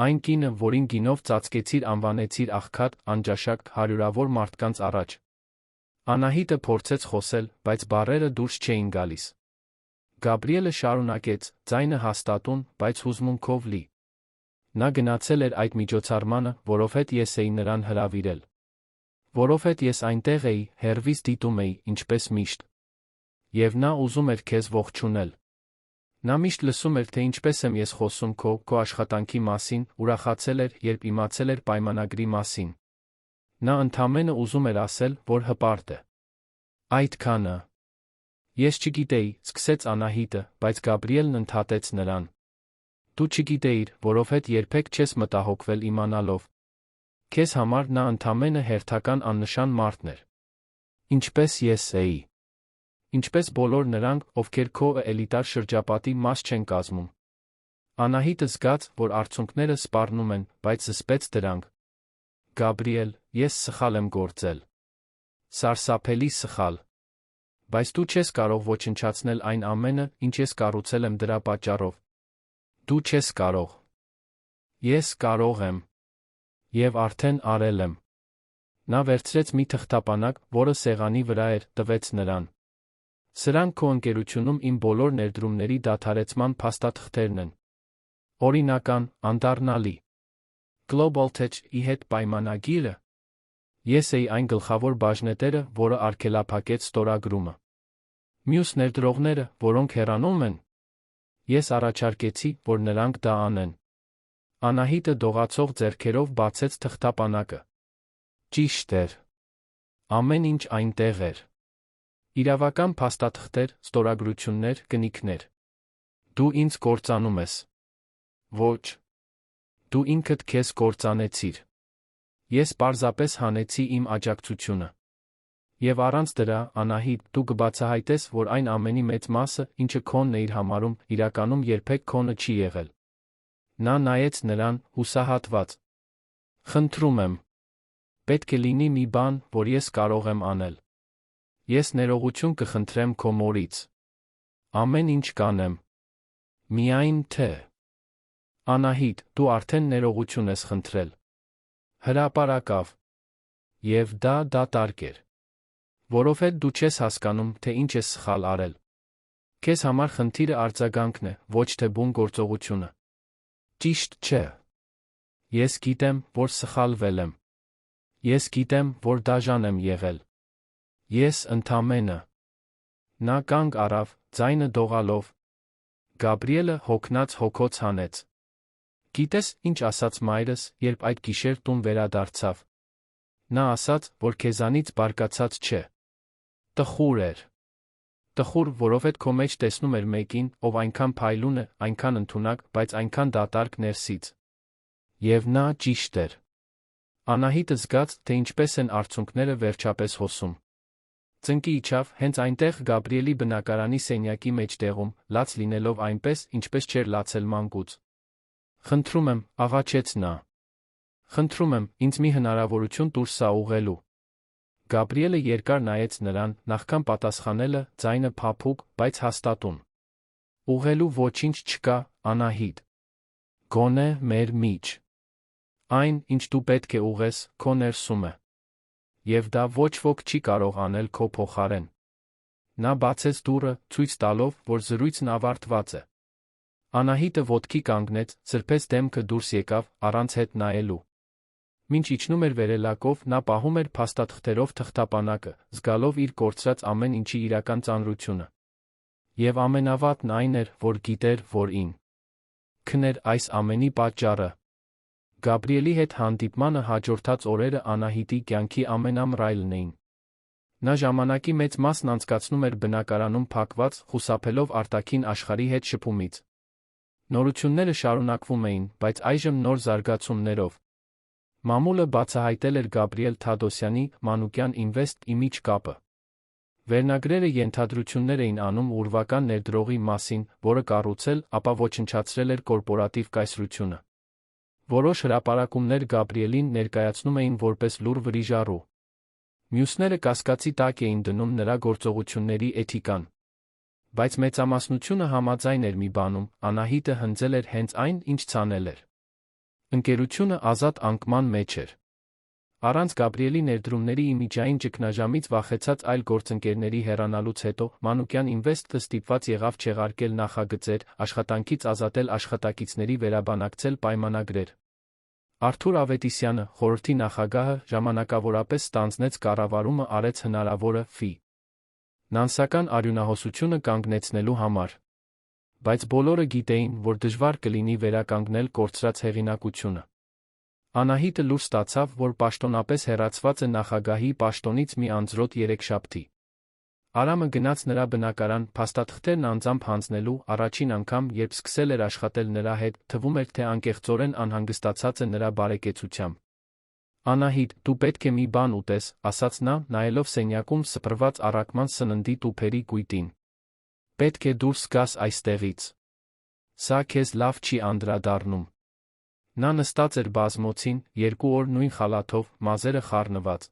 Այն կինը, որին գինով ծածկեցիր, անվանեցիր աղքատ, անճաշակ, հարյուրավոր մարդկանց առաջ։ Անահիտը փորձեց խոսել, բայց բառերը դուրս չէին գալիս։ Գաբրիելը շարունակեց, ձայնը հաստատուն, բայց հուզմունքով լի։ Նա գնացել էր այդ միջոցառմանը, որովհետև ես էի նրան հրավիրել։ Որովհետև ես այնտեղ էի, հեռվից դիտում էի, ինչպես միշտ։ Եվ նա ուզում էր քեզ ողջունել։ Նա միշտ լսում էր, թե ինչպես եմ ես խոսում քո աշխատանքի մասին, ուրախացել էր, երբ իմացել էր պայմանագրի մասին։ Նա ընդամենը ուզում էր ասել, որ հպարտ է։ Այդքանը… Ես չգիտեի, սկսեց Անահիտը, բայց Գաբրիելն ընդհատեց նրան։ Դու չգիտեիր, որովհետև երբեք չես մտահոգվել իմանալով։ Քեզ համար նա ընդամենը հերթական աննշան մարդն էր։ Ինչպես ես էի։ Ինչպես բոլոր նրանք, ովքեր քո էլիտար շրջապատի մաս չեն կազմում։ Անահիտը զգաց, որ արցունքները սպառնում են, բայց զսպեց դրանք։ Գաբրիել, ես սխալ եմ գործել։ Սարսափելի սխալ։ Բայց դու չես կարող ոչնչացնել այն ամենը, ինչ ես կառուցել եմ դրա պատճառով։ Դու չես կարող։ Ես կարող եմ։ Եվ արդեն արել եմ։ Նա վերցրեց մի թղթապանակ, որը սեղանի վրա էր, տվեց նրան։ Սրանք քո ընկերությունում իմ բոլոր ներդրումների դադարեցման փաստաթղթերն են։ Օրինական, անդառնալի։ Global Tech-ի հետ պայմանագիրը։ Ես էի այն գլխավոր բաժնետերը, որը արգելափակեց ստորագրումը։ Մյուս ներդրողները, որոնք հեռանում են։ Ես առաջարկեցի, որ նրանք դա անեն։ Անահիտը դողացող ձեռքերով բացեց թղթապանակը։ Ճիշտ էր։ Ամեն ինչ այնտեղ էր։ Իրավական փաստաթղթեր, ստորագրություններ, կնիքներ։ Դու ինձ կործանում ես։ Ոչ։ Դու ինքդ քեզ կործանեցիր։ Ես պարզապես հանեցի իմ աջակցությունը։ Եվ առանց դրա, Անահիտ, դու կբացահայտես, որ այն ամենի մեծ մասը, ինչը քոնն էիր համարում, իրականում երբեք քոնը չի եղել։ Նա նայեց նրան, հուսահատված։ Խնդրում եմ։ Պետք է լինի մի բան, որ ես կարող եմ անել։ Ես ներողություն կխնդրեմ քո մորից։ Ամեն ինչ կանեմ։ Միայն թե։ Անահիտ, դու արդեն ներողություն ես խնդրել։ Հրապարակավ։ Եվ դա դատարկ էր։ Որովհետև դու չես հասկանում, թե ինչ ես սխալ արել։ Քեզ համար խնդիրը արձագանքն է, ոչ թե բուն գործողությունը։ Ճիշտ չէ։ Ես գիտեմ, որ սխալվել եմ։ Ես գիտեմ, որ դաժան եմ եղել։ Ես ընդամենը։ Նա կանգ առավ, ձայնը դողալով։ Գաբրիելը հոգնած հոգոց հանեց։ Գիտես, ինչ ասաց մայրս, երբ այդ գիշեր տուն վերադարձավ։ Նա ասաց, որ քեզանից բարկացած չէ։ Տխուր էր։ Տխուր, որովհետև քո մեջ տեսնում էր մեկին, ով այնքան փայլուն է, այնքան ընդունակ, բայց այնքան դատարկ ներսից։ Եվ նա ճիշտ էր։ Անահիտը զգաց, թե ինչպես են արցունքները վերջապես հոսում։ Ծնկի իջավ, հենց այնտեղ Գաբրիելի բնակարանի սենյակի մեջտեղում, լաց լինելով այնպես, ինչպես չէր լացել մանկուց։ Խնդրում եմ, աղաչեց նա։ Խնդրում եմ, ինձ մի հնարավորություն տուր սա ուղղելու։ Գաբրիելը երկար նայեց նրան, նախքան պատասխանելը, ձայնը փափուկ, բայց հաստատուն։ Ուղղելու ոչինչ չկա, Անահիտ։ Գոնե մեր միջ։ Այն, ինչ դու պետք է ուղղես, քո ներսում է։ Եվ դա ոչ ոք չի կարող անել քո փոխարեն։ Նա բացեց դուռը, ցույց տալով, որ զրույցն ավարտված է։ Անահիտը ոտքի կանգնեց, սրբեց դեմքը դուրս եկավ, առանց հետ նայելու։ Մինչ իջնում էր վերելակով, նա պահում էր փաստաթղթերով թղթապանակը, զգալով իր կորցրած ամեն ինչի իրական ծանրությունը։ Եվ ամենավատն այն էր, որ գիտեր, որ ինքն էր այս ամենի պատճառը։ Գաբրիելի հետ հանդիպմանը հաջորդած օրերը Անահիտի կյանքի ամենամռայլն էին։ Նա ժամանակի մեծ մասն անցկացնում էր բնակարանում փակված, խուսափելով արտաքին աշխարհի հետ շփումից։ Նորությունները շարունակվում էին, բայց այժմ նոր զարգացումներով։ Մամուլը բացահայտել էր Գաբրիել Թադոսյանի մանուկյան Invest Image կապը։ Վերնագրերը ենթադրություններ էին անում ուրվական ներդրողի մասին, որը կառուցել, ապա ոչնչացրել էր կորպորատիվ կայսրությունը։ Որոշ հրապարակումներ Գաբրիելին ներկայացնում էին որպես լուռ վրիժառու։ Մյուսները կասկածի տակ էին դնում նրա գործողությունների էթիկան։ Բայց մեծամասնությունը համաձայն էր մի բանում, Անահիտը հնձել էր հենց այն, ինչ ցանել էր։ Ընկերությունը ազատ անկման մեջ էր։ Առանց Գաբրիելի ներդրումների իմիջային ճգնաժամից վախեցած այլ գործընկերների հեռանալուց հետո, մանուկյան Invest-ը ստիպված եղավ չեղարկել նախագծեր, աշխատանքից ազատել աշխատակիցների վերաբանակցել պայմանագրեր։ Արթուր Ավետիսյանը, խորհրդի նախագահը, ժամանակավորապես ստանձնեց կառավարումը արեց հնարավորը ֆինանսական արյունահոսությունը կանգնեցնելու համար։ Բայց բոլորը գիտեին, որ դժվար կլինի վերականգնել կորցրած հեղինակությունը։ Անահիտը լուր ստացավ, որ պաշտոնապես հեռացված է նախագահի պաշտոնից մի անձրոտ երեքշաբթի։ Արամը գնաց նրա բնակարան, փաստաթղթերն անձամբ հանձնելու, առաջին անգամ, երբ սկսել էր աշխատել նրա հետ, թվում էր, թե անկեղծորեն անհանգստացած է նրա բարեկեցությամբ։ Անահիտ, դու պետք է մի բան ուտես, ասաց նա, նայելով սենյակում սփռված առակման սննդի տուփերի կույտին։ Պետք է դուրս գաս այստեղից։ Սա քեզ լավ չի անդրադառնում։ Նա նստած էր բազմոցին, 2 օր նույն խալաթով, մազերը խառնված։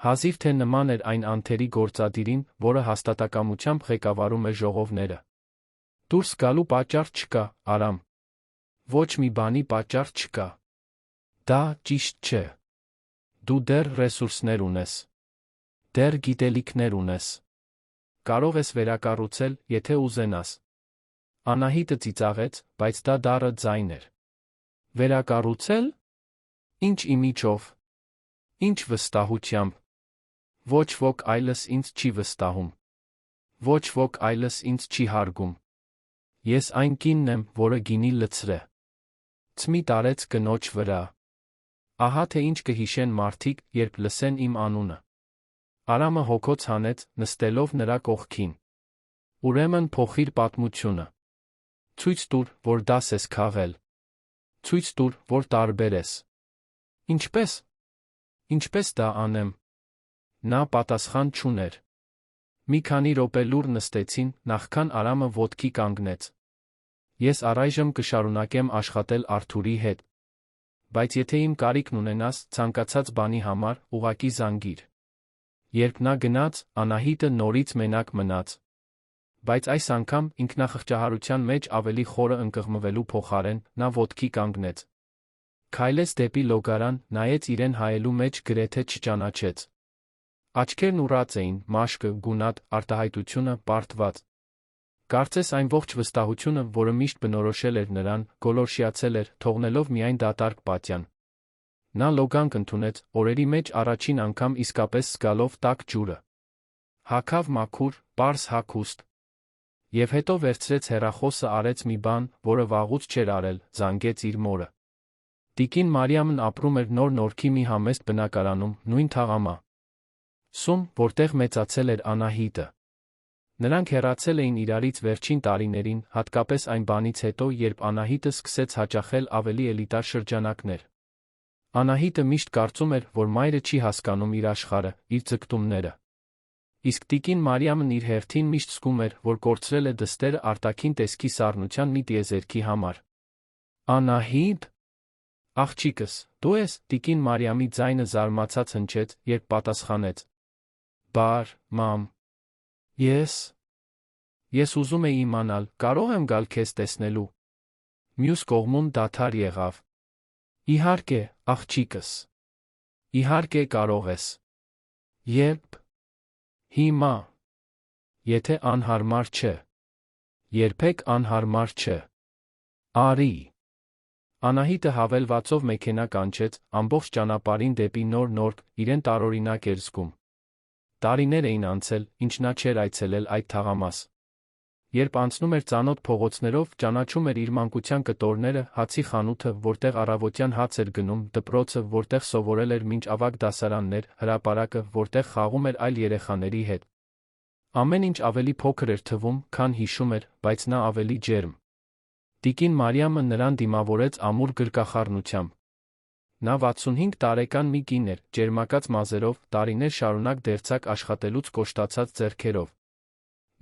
Հազիվ թե նման էր այն անթերի գործադիրին, որը հաստատակամությամբ ղեկավարում է ժողովները։ Դուրս գալու պատճառ չկա, Արամ։ Ոչ մի բանի պատճառ չկա։ Դա ճիշտ չէ։ Դու դեռ ռեսուրսներ ունես։ Դեռ գիտելիքներ ունես։ Կարող ես վերակառուցել, եթե ուզենաս։ Անահիտը ծիծաղեց, բայց դա դառը ձայն էր։ Վերակառուցել։ Ինչ իմիջով։ Ինչ վստահությամբ։ Ոչ ոք այլս ինձ չի վստահում։ Ոչ ոք այլս ինձ չի հարգում։ Ես այն կինն եմ, որը գինի լցրե։ Ցմի տարեց կնոջ վրա։ Ահա թե ինչ կհիշեն մարդիկ, երբ լսեն իմ անունը։ Արամը հոգոց հանեց, նստելով նրա կողքին։ Ուրեմն փոխիր պատմությունը։ Ցույց տուր, որ դաս ես քաղել։ Ցույց տուր, որ տարբեր ես։ Ինչպես։ Ինչպես դա անեմ։ Նա պատասխան չուներ։ Մի քանի րոպե լուռ նստեցին, նախքան Արամը ոտքի կանգնեց։ Ես առայժմ կշարունակեմ աշխատել Արթուրի հետ։ Բայց եթե իմ կարիքն ունենաս ցանկացած բանի համար, ուղակի զանգիր։ Երբ նա գնաց, Անահիտը նորից մենակ մնաց։ Բայց այս անգամ ինքնախղճահարության մեջ ավելի խորը ընկղմվելու փոխարեն, նա ոտքի կանգնեց։ Քայլեց դեպի լոգարան, նայեց իրեն հայելու մեջ գրեթե չճանաչեց։ Աչքերն ուրած էին, մաշկը, գունատ, արտահայտությունը, պարտված։ Կարծես այն ողջ վստահությունը, որը միշտ բնորոշել էր նրան, գոլորշիացել էր, թողնելով միայն դատարկ պատյան։ Նա լոգանք ընդունեց, օրերի մեջ առաջին անգամ իսկապես զգալով տաք ջուրը։ Հագավ մաքուր, պարզ հագուստ։ Եվ հետո վերցրեց հեռախոսը, արեց մի բան, որը վաղուց չէր արել, զանգեց իր մորը։ Տիկին Մարիամն ապրում էր Նոր Նորքի մի համեստ բնակարանում, նույն թաղամա սում, որտեղ մեծացել էր Անահիտը։ Նրանք հեռացել էին իրարից վերջին տարիներին, հատկապես այն բանից հետո, երբ Անահիտը սկսեց հաճախել ավելի էլիտար շրջանակներ։ Անահիտը միշտ կարծում էր, որ մայրը չի հասկանում իր աշխարհը, իր ձգտումները։ Իսկ տիկին Մարիամն իր հերթին միշտ զգում էր, որ կորցրել է դստերը արտաքին տեսքի սառնության մի տիեզերքի համար։ Անահիտ։ Աղջիկս, դու ես, տիկին Մարիամի ձայնը զարմացած հնչեց, երբ պատասխանեց։ Բար, մամ։ Ես ուզում էի իմանալ, կարող եմ գալ քեզ տեսնելու։ Մյուս կողմում դադար եղավ։ Իհարկե, աղջիկս։ Իհարկե կարող ես։ Երբ։ Հիմա։ Եթե անհարմար չէ։ Երբեք անհարմար չէ։ Արի։ Անահիտը հավելվածով մեքենա կանչեց, ամբողջ ճանապարհին դեպի Նոր Նորք, իրեն տարօրինակ էր զգում։ Տարիներ էին անցել, ինչ նա չէր այցելել այդ թաղամաս։ Երբ անցնում էր ծանոթ փողոցներով, ճանաչում էր իր մանկության կտորները, հացի խանութը, որտեղ առավոտյան հաց էր գնում, դպրոցը, որտեղ սովորել էր մինչ ավագ դասարաններ, հրապարակը, որտեղ խաղում էր այլ երեխաների հետ։ Ամեն ինչ ավելի փոքր էր թվում, քան հիշում էր, բայց նա ավելի ջերմ։ Տիկին Մարիամը նրան դիմավորեց ամուր գրկախառնությամբ։ Նա 65 տարեկան մի կին էր, ճերմակած մազերով, տարիներ շարունակ դերձակ աշխատելուց կոշտացած ձեռքերով։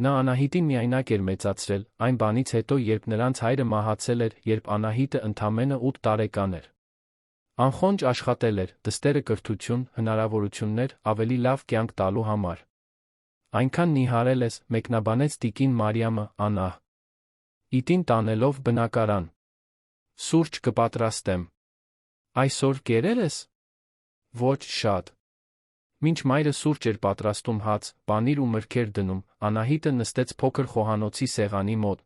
Նա Անահիտին միայնակ էր մեծացրել, այն բանից հետո, երբ նրանց հայրը մահացել էր, երբ Անահիտը ընդամենը 8 տարեկան էր։ Անխոնջ աշխատել էր, դստերը կրթություն, հնարավորություններ, ավելի լավ կյանք տալու համար։ Այնքան նիհարել ես, մեկնաբանեց տիկին Մարիամը, Անահ։ Իտին տանելով բնակարան։ Սուրճ կպատրաստեմ։ Այսօր կերել ես։ Ոչ շատ։ Մինչ մայրը սուրճ էր պատրաստում հաց, պանիր ու մրգեր դնում, Անահիտը նստեց փոքր խոհանոցի սեղանի մոտ։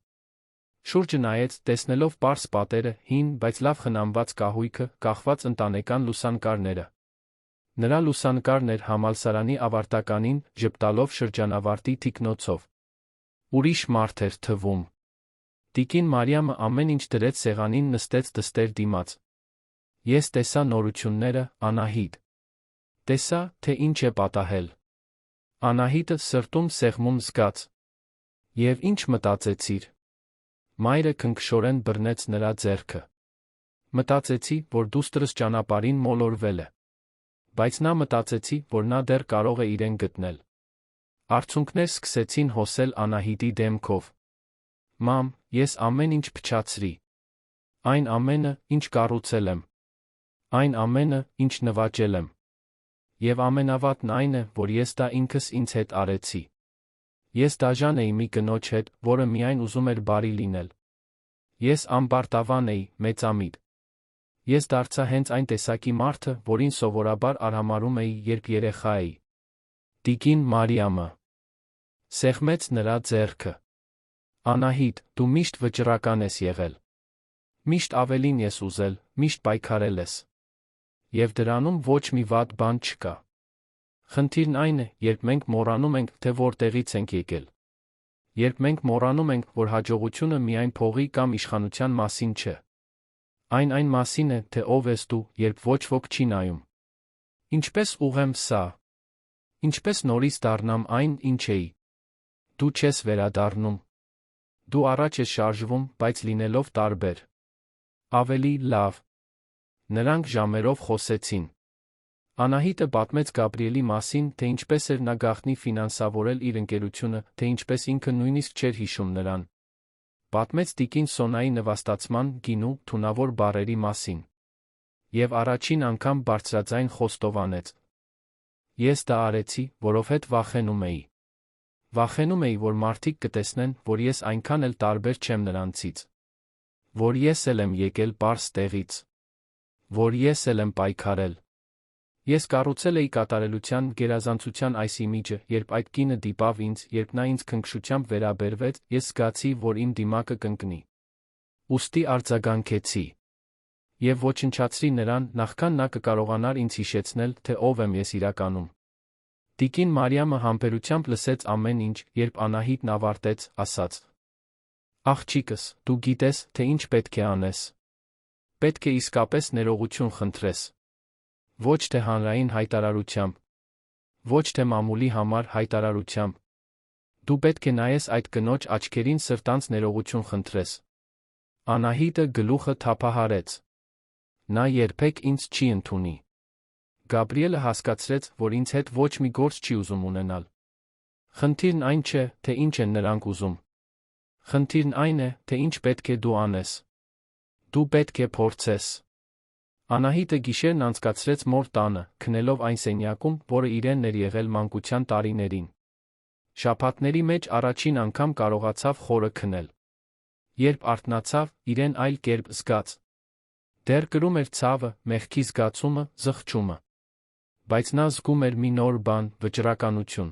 Շուրջը նայեց, տեսնելով պարզ պատերը, հին, բայց լավ խնամված կահույքը, կախված ընտանեկան լուսանկարները։ Նրա լուսանկարն էր համալսարանի ավարտականին, ժպտալով շրջանավարտի թիկնոցով։ Ուրիշ մարդ էր թվում։ Տիկին Մարիամը ամեն ինչ դրեց սեղանին, նստեց դստեր դիմաց։ Ես տեսա նորությունները, Անահիտ։ Տեսա, թե ինչ է պատահել։ Անահիտը սրտում սեղմում զգաց։ Եվ ինչ մտածեցիր։ Մայրը քնքշորեն բռնեց նրա ձեռքը։ Մտածեցի, որ դուստրս ճանապարհին մոլորվել է։ Բայց նա մտածեցի, որ նա դեռ կարող է իրեն գտնել։ Արցունքներ սկսեցին հոսել Անահիտի դեմքով։ Մամ, ես ամեն ինչ փչացրի։ Այն ամենը, ինչ կառուցել եմ։ Այն ամենը, ինչ նվաճել եմ։ Եվ ամենավատն այն է, որ ես դա ինքս ինձ հետ արեցի։ Ես դաժան էի մի կնոջ հետ, որը միայն ուզում էր բարի լինել։ Ես ամբարտավան էի, մեծամիտ։ Ես դարձա հենց այն տեսակի մարդը, որին սովորաբար արհամարհում էի, երբ երեխա էի։ Տիկին Մարիամը սեղմեց նրա ձեռքը։ Անահիտ, դու միշտ վճռական ես եղել։ Միշտ ավելին ես ուզել, միշտ պայքարել ես։ Եվ դրանում ոչ մի վատ բան չկա։ Խնդիրն այն է, երբ մենք մոռանում ենք, թե որտեղից ենք եկել։ Երբ մենք մոռանում ենք, որ հաջողությունը միայն փողի կամ իշխանության մասին չէ։ Այն մասին է, թե ով ես դու, երբ ոչ ոք չի նայում։ Ինչպես ուղղեմ սա։ Ինչպես նորից դառնամ այն, ինչ էի։ Դու չես վերադառնում։ Դու առաջ ես շարժվում, բայց լինելով տարբեր։ Ավելի լավ։ Նրանք ժամերով խոսեցին։ Անահիտը պատմեց Գաբրիելի մասին, թե ինչպես էր նա գաղտնի ֆինանսավորել իր ընկերությունը, թե ինչպես ինքը նույնիսկ չէր հիշում նրան։ Պատմեց տիկին Սոնայի նվաստացման, գինու, թունավոր բառերի մասին։ Եվ առաջին անգամ բարձրաձայն խոստովանեց. Ես դա արեցի, որովհետև վախենում էի։ Վախենում էի, որ մարդիկ կտեսնեն, որ ես այնքան էլ տարբեր չեմ նրանցից։ Որ ես էլ եմ եկել պարզ տեղից։ Որ ես էլ եմ պայքարել։ Ես կառուցել էի կատարելության, գերազանցության այս իմիջը, երբ այդ կինը դիպավ ինձ, երբ նա ինձ քնքշությամբ վերաբերվեց, ես զգացի, որ իմ դիմակը կընկնի։ Ուստի արձագանքեցի։ Եվ ոչնչացրի նրան, նախքան նա կկարողանար ինձ հիշեցնել, թե ով եմ ես իրականում։ Տիկին Մարիամը համբերությամբ լսեց ամեն ինչ, երբ Անահիտն ավարտեց, ասաց. Աղջիկս, դու գիտես, թե ինչ պետք է անես։ Պետք է իսկապես ներողություն խնդրես։ Ոչ թե հանրային հայտարարությամբ, ոչ թե մամուլի համար հայտարարությամբ։ Դու պետք է նայես այդ կնոջ աչքերին սրտանց ներողություն խնդրես։ Անահիտը գլուխը թափահարեց։ Նա երբեք ինձ չի ընդունի։ Գաբրիելը հասկացրեց, որ ինձ հետ ոչ մի գործ չի ուզում ունենալ։ Խնդիրն այն չէ, թե ինչ են նրանք ուզում։ Խնդիրն այն է, թե ինչ պետք է դու անես։ Դու պետք է փորձես։ Անահիտը գիշերն անցկացրեց մոր տանը, քնելով այն սենյակում, որը իրենն էր եղել մանկության տարիներին։ Շաբաթների մեջ առաջին անգամ կարողացավ խորը քնել։ Երբ արթնացավ, իրեն այլ կերպ զգաց։ Դեռ կրում էր ցավը, մեղքի զգացումը, զղջումը։ Բայց նա զգում էր մի նոր բան՝ վճռականություն։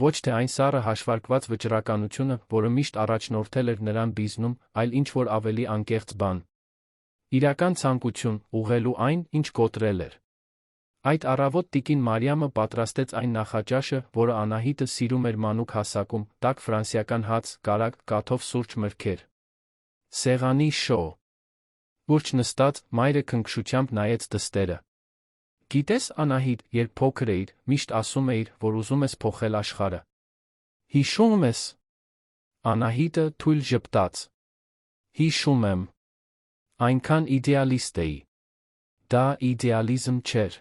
Ոչ թե այն սառը հաշվարկված վճռականությունը, որը միշտ առաջնորդել էր նրան բիզնում, այլ ինչ-որ ավելի անկեղծ բան։ Իրական ցանկություն, ուղղելու այն, ինչ կոտրել էր։ Այդ առավոտ տիկին Մարիամը պատրաստեց այն նախաճաշը, որը Անահիտը սիրում էր մանուկ հասակում, տաք ֆրանսիական հաց, կարագ, կաթով սուրճ մրգեր։ Սեղանի շո։ Ուրջ նստած, մայրը քնքշությամբ նայեց դստերը։ Գիտես, Անահիտ, երբ փոքր էիր, միշտ ասում էիր, որ ուզում ես փոխել աշխարհը։ Հիշում ես։ Անահիտը թույլ ժպտաց։ Հիշում եմ։ Այնքան իդեալիստ էի։ Դա իդեալիզմ չէր։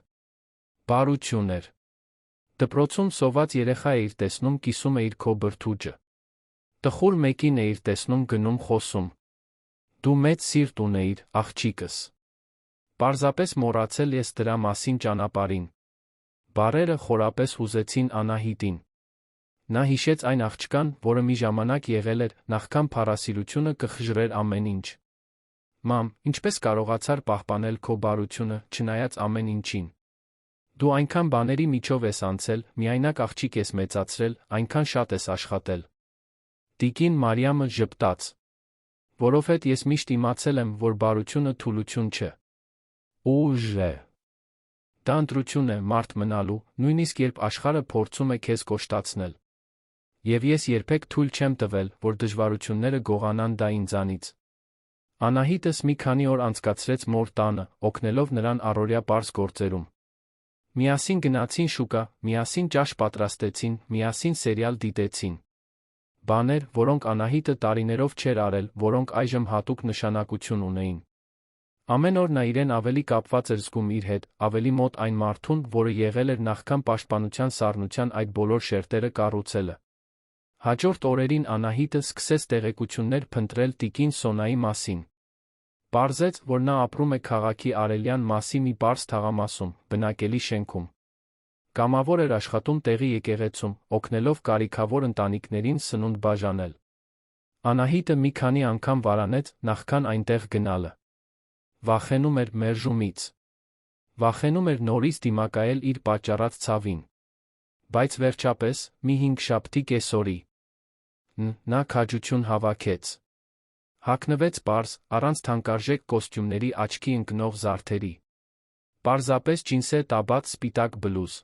Բարություն էր։ Դպրոցում սոված երեխա էիր տեսնում, կիսում էիր քո բրդուճը։ Տխուր մեկին էիր տեսնում գնում խոսում։ Դու մեծ սիրտ ունեիր, աղջիկս։ Պարզապես մոռացել ես դրա մասին ճանապարհին։ Բառերը խորապես հուզեցին Անահիտին։ Նա հիշեց այն աղջկան, որը մի ժամանակ եղել էր, նախքան փառասիրությունը կխժռեր ամեն ինչ։ Մամ, ինչպես կարողացար պահպանել քո բարությունը, չնայած ամեն ինչին։ Դու այնքան բաների միջով ես անցել, միայնակ աղջիկ ես մեծացրել, այնքան շատ ես աշխատել։ Տիկին Մարիամը ժպտաց։ Որովհետև ես միշտ իմացել եմ, որ բարությունը թուլություն չէ։ Ուժ է։ Դա ընտրություն է մարդ մնալու, նույնիսկ երբ աշխարհը փորձում է քեզ կոշտացնել։ Եվ ես երբեք թույլ չեմ տվել, որ դժվարությունները գողանան դա ինձանից։ Անահիտս մի քանի օր անցկացրեց մոր տանը, օգնելով նրան առօրյա պարզ գործերում։ Միասին գնացին շուկա, միասին ճաշ պատրաստեցին, միասին սերիալ դիտեցին։ Բաներ, որոնք Անահիտը տարիներով չէր արել, որոնք այժմ հատուկ նշանակություն ունեին։ Ամեն օր նա իրեն ավելի կապված էր զգում իր հետ, ավելի մոտ այն մարդուն, որը եղել էր նախքան պաշտպանության սառնության այդ բոլոր շերտերը կառուցելը։ Հաջորդ օրերին Անահիտը սկսեց տեղեկություններ փնտրել տիկին Սոնայի մասին։ Պարզեց, որ նա ապրում է քաղաքի արևելյան մասի մի պարզ թաղամասում, բնակելի շենքում։ Կամավոր էր աշխատում տեղի եկեղեցում, օգնելով կարիքավոր ընտանիքներին սնունդ բաժանել։ Անահիտը մի քանի անգամ վարանեց նախքան այնտեղ գնալը։ Վախենում էր մերժումից։ Վախենում էր նորից դիմակայել իր պատճառած ցավին։ Բայց վերջապես, մի 5 շաբթի կեսօրի, նա քաջություն հավաքեց։ Հագնվեց պարզ, առանց թանկարժեք կոստյումների աչքի ընկնող զարդերի։ Պարզապես ջինսեր տաբած սպիտակ բլուզ։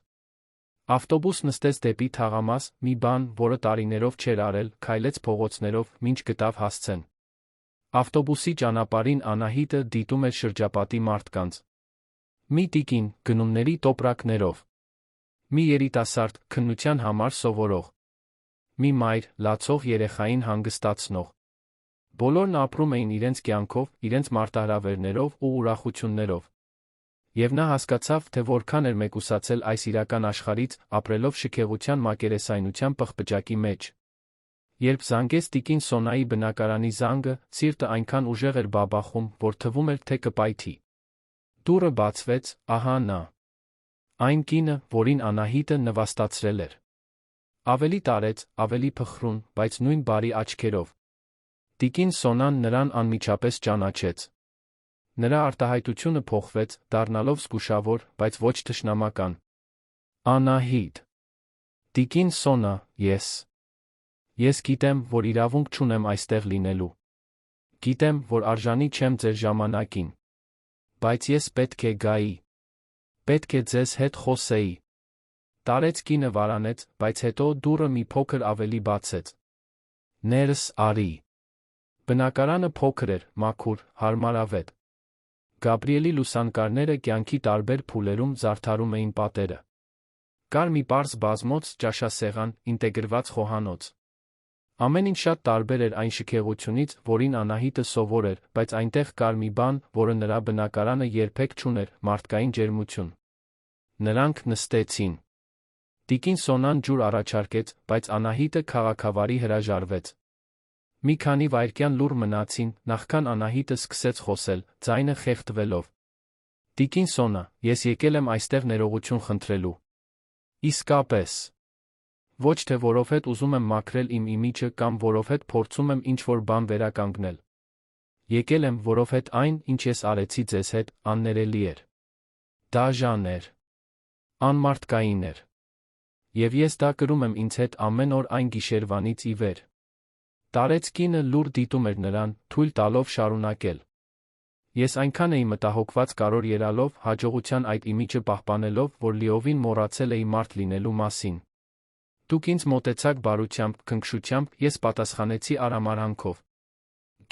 Ավտոբուս նստեց դեպի թաղամաս, մի բան, որը տարիներով չէր արել, քայլեց փողոցներով, մինչ գտավ հասցեն։ Ավտոբուսի ճանապարհին Անահիտը դիտում էր շրջապատի մարդկանց։ Մի տիկին, գնումների տոպրակներով։ Մի երիտասարդ, քննության համար սովորող։ Մի մայր, լացող երեխային հանգստացնող։ Բոլորն ապրում էին իրենց կյանքով, իրենց մարտահրավերներով ու ուրախություններով։ Եվ նա հասկացավ, թե որքան էր մեկուսացել այս իրական աշխարհից, ապրելով շքեղության մակերեսայնության պղպջակի մեջ։ Երբ զանգեց տիկին Սոնայի բնակարանի զանգը, սիրտը այնքան ուժեղ էր բաբախում, որ թվում էր, թե կպայթի։ Դուռը բացվեց, ահա նա։ Այն կինը, որին Անահիտը նվաստացրել էր։ Ավելի տարեց, ավելի փխրուն, բայց նույն բարի աչքերով։ Տիկին Սոնան նրան անմիջապես ճանաչեց։ Նրա արտահայտությունը փոխվեց, դառնալով զգուշավոր, բայց ոչ թշնամական։ Անահիտ։ Տիկին Սոնա, Ես գիտեմ, որ իրավունք չունեմ այստեղ լինելու։ Գիտեմ, որ արժանի չեմ ձեր ժամանակին։ Բայց ես պետք է գայի։ Պետք է ձեզ հետ խոսեի։ Տարեց կինը վարանեց, բայց հետո դուռը մի փոքր ավելի բացեց։ Ներս արի։ Բնակարանը փոքր էր, մաքուր, հարմարավետ։ Գաբրիելի լուսանկարները կյանքի տարբեր փուլերում զարդարում էին պատերը։ Կար մի պարզ բազմոց, ճաշասեղան, ինտեգրված խոհանոց։ Ամեն ինչ շատ տարբեր էր այն շքեղությունից, որին Անահիտը սովոր էր, բայց այնտեղ կար մի բան, որը նրա բնակարանը երբեք չուներ՝ մարդկային ջերմություն։ Նրանք նստեցին։ Տիկին Սոնան ջուր առաջարկեց, բայց Անահիտը քաղաքավարի հրաժարվեց։ Մի քանի վայրկյան լուռ մնացին, նախքան Անահիտը սկսեց խոսել, ձայնը խեղդվելով։ Տիկին Սոնա, ես եկել եմ այստեղ ներողություն խնդրելու։ Իսկապես։ Ոչ թե որովհետ ուզում եմ մաքրել իմ իմիջը կամ որովհետ փորձում եմ ինչ-որ բան վերականգնել։ Եկել եմ, որովհետ այն, ինչ ես արեցի ձեզ հետ, աններելի էր։ Դաժան էր։ Անմարդկային էր։ Եվ ես դա կրում եմ ինձ հետ ամեն օր այն գիշերվանից ի վեր։ Տարեց կինը լուր դիտում էր նրան, թույլ տալով շարունակել։ Ես այնքան էի մտահոգված կարոր ելալով, հաջողության այդ իմիջը պահպանելով, որ լիովին մոռացել էի մարդ լինելու մասին։ Դուք ինձ մոտեցաք բարությամբ, քնքշությամբ, ես պատասխանեցի արամարանքով։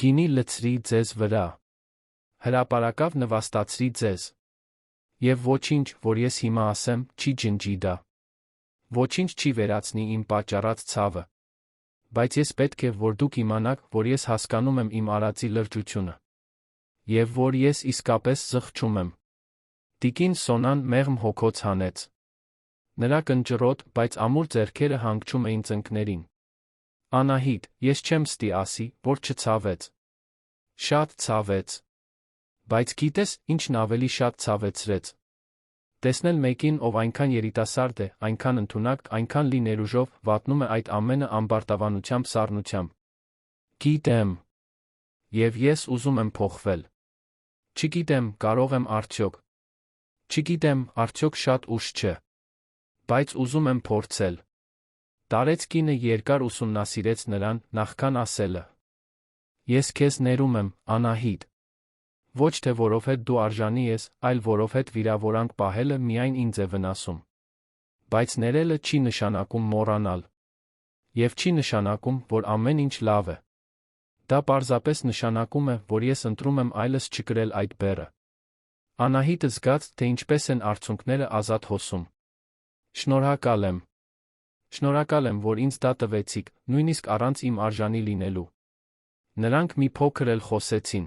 Գինի լցրի ձեզ վրա։ Հրապարակավ նվաստացրի ձեզ։ Եվ ոչինչ, որ ես հիմա ասեմ, չի ջնջի դա։ Ոչինչ չի վերացնի իմ պատճառած ցավը։ Բայց ես պետք է, որ դուք իմանաք, որ ես հասկանում եմ իմ արածի լրջությունը։ Եվ որ ես իսկապես զղջում եմ։ Տիկին Սոնան մեղմ հոգոց հանեց։ Նրա կնճռոտ, բայց ամուր ձեռքերը հանգչում էին ծնկներին։ Անահիտ, ես չեմ ստի ասի, որ չցավեց։ Շատ ցավեց։ Բայց գիտես, ինչն ավելի շատ ցավեցրեց։ Տեսնել մեկին, ով այնքան երիտասարդ է, այնքան ընդունակ, այնքան լի ներուժով, վատնում է այդ ամենը ամբարտավանությամբ սառնությամբ։ Գիտեմ։ Եվ ես ուզում եմ փոխվել։ Չգիտեմ, կարող եմ արդյոք։ Չգիտեմ, արդյոք շատ ուշ չէ։ Բայց ուզում եմ փորձել։ Տարեց կինը երկար ուսումնասիրեց նրան, նախքան ասելը։ Ես քեզ ներում եմ, Անահիտ։ Ոչ թե որովհետ դու արժանի ես, այլ որովհետ վիրավորանք պահելը միայն ինձ է վնասում։ Բայց ներելը չի նշանակում մոռանալ։ Եվ չի նշանակում, որ ամեն ինչ լավ է։ Դա պարզապես նշանակում է, որ ես ընտրում եմ այլս չկրել այդ բեռը։ Անահիտը զգաց, թե ինչպես են արցունքները ազատ հոսում։ Շնորհակալ եմ։ Շնորհակալ եմ, որ ինձ դա տվեցիք, նույնիսկ առանց իմ արժանի լինելու։ Նրանք մի փոքր էլ խոսեցին։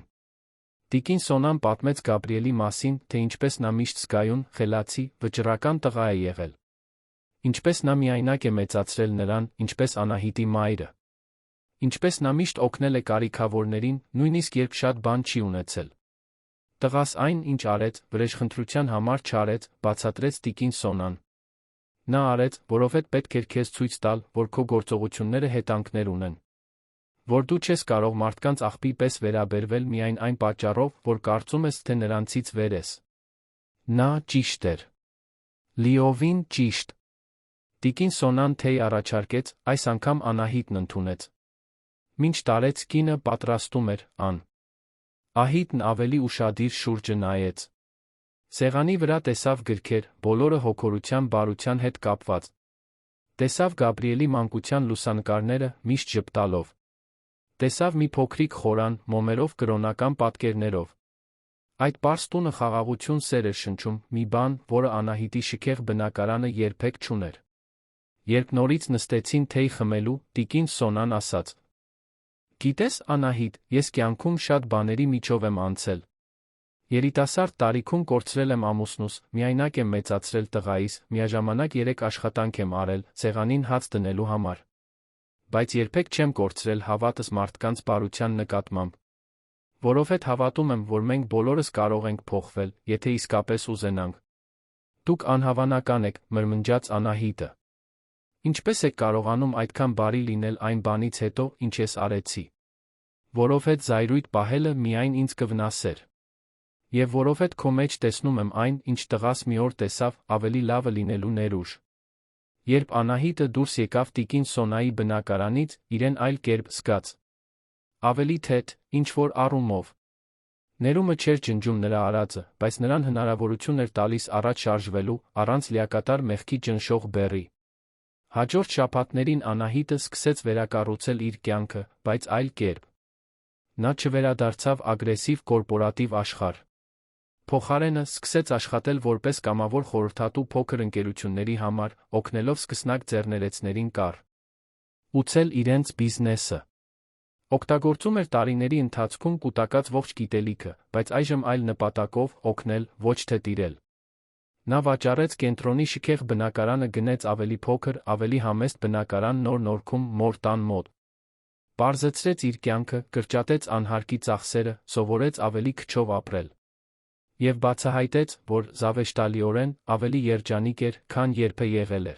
Տիկին Սոնան պատմեց Գաբրիելի մասին, թե ինչպես նա միշտ զգայուն, խելացի, վճռական տղա է եղել։ Ինչպես նա միայնակ է մեծացրել նրան, ինչպես Անահիտի մայրը։ Ինչպես նա միշտ օգնել է կարիքավորներին, նույնիսկ երբ շատ բան չի ունեցել։ Տղաս այն, ինչ արեց, վրեժխնդրության համար չարեց, բացատրեց տիկին Սոնան։ Նա արեց, որովհետև պետք էր քեզ ցույց տալ, որ քո գործողությունները հետանքներ ունեն։ Որ դու չես կարող մարդկանց աղբի պես վերաբերվել միայն այն պատճառով, որ կարծում ես, թե նրանցից վեր ես։ Նա ճիշտ էր։ Լիովին ճիշտ։ Տիկին Սոնան թեյ առաջարկեց, այս անգամ Անահիտն ընդունեց։ Մինչ տարեց կինը պատրաստում էր, Ահիտն ավելի ուշադիր շուրջը նայեց։ Սեղանի վրա տեսավ գրքեր, բոլորը հոգորության բարության հետ կապված։ Տեսավ Գաբրիելի մանկության լուսանկարները, միշտ ժպտալով։ Տեսավ մի փոքրիկ խորան, մոմերով կրոնական պատկերներով։ Այդ պարզ տունը խաղաղություն սեր էր շնչում, մի բան, որը Անահիտի շքեղ բնակարանը երբեք չուներ։ Երբ նորից նստեցին թեյ խմելու, տիկին Սոնան ասաց. «Գիտես, Անահիտ, ես կյանքում շատ բաների միջով եմ անցել։ Երիտասարդ տարիքում կորցրել եմ ամուսնուս, միայնակ եմ մեծացրել տղայիս, միաժամանակ 3 աշխատանք եմ արել, սեղանին հաց դնելու համար։ Բայց երբեք չեմ կորցրել հավատս մարդկանց բարության նկատմամբ։ Որովհետև հավատում եմ, որ մենք բոլորս կարող ենք փոխվել, եթե իսկապես ուզենանք։ Դուք անհավանական եք», մրմնջաց Անահիտը։ «Ինչպես եք կարողանում այդքան բարի լինել այն բանից հետո, ինչ ես արեցի։ Որովհետև զայրույթ պահելը միայն ինձ կվնասեր։ Եվ որովհետև քո մեջ տեսնում եմ այն, ինչ տղաս մի օր տեսավ, ավելի լավը լինելու ներուժ»։ Երբ Անահիտը դուրս եկավ տիկին Սոնայի բնակարանից, իրեն այլ կերպ զգաց։ Ավելի թեթ, ինչ-որ առումով։ Ներումը չէր ջնջում նրա արածը, բայց նրան հնարավորություն էր տալիս առաջ շարժվելու, առանց լիակատար մեղքի ճնշող բեռի։ Հաջորդ շաբաթներին Անահիտը սկսեց վերակառուցել իր կյանքը, բայց այլ կերպ։ Նա չվերադարձավ ագրեսիվ կորպորատիվ աշխարհ։ Փոխարենը սկսեց աշխատել որպես կամավոր խորհրդատու փոքր ընկերությունների համար, օգնելով սկսնակ ձեռներեցներին կառուցել իրենց բիզնեսը։ Օգտագործում էր տարիների ընթացքում կուտակած ողջ գիտելիքը, բայց այժմ այլ նպատակով՝ օգնել, ոչ թե տիրել։ Նա վաճառեց կենտրոնի շքեղ բնակարանը, գնեց ավելի փոքր, ավելի համեստ բնակարան նոր Նորքում մոր տան մոտ։ Պարզեցրեց իր կյանքը, կրճատեց անհարկի ծախսերը, սովորեց ավելի քչով ապրել։ Եվ բացահայտեց, որ զավեշտալիորեն ավելի երջանիկ էր, քան երբևէ եղել էր։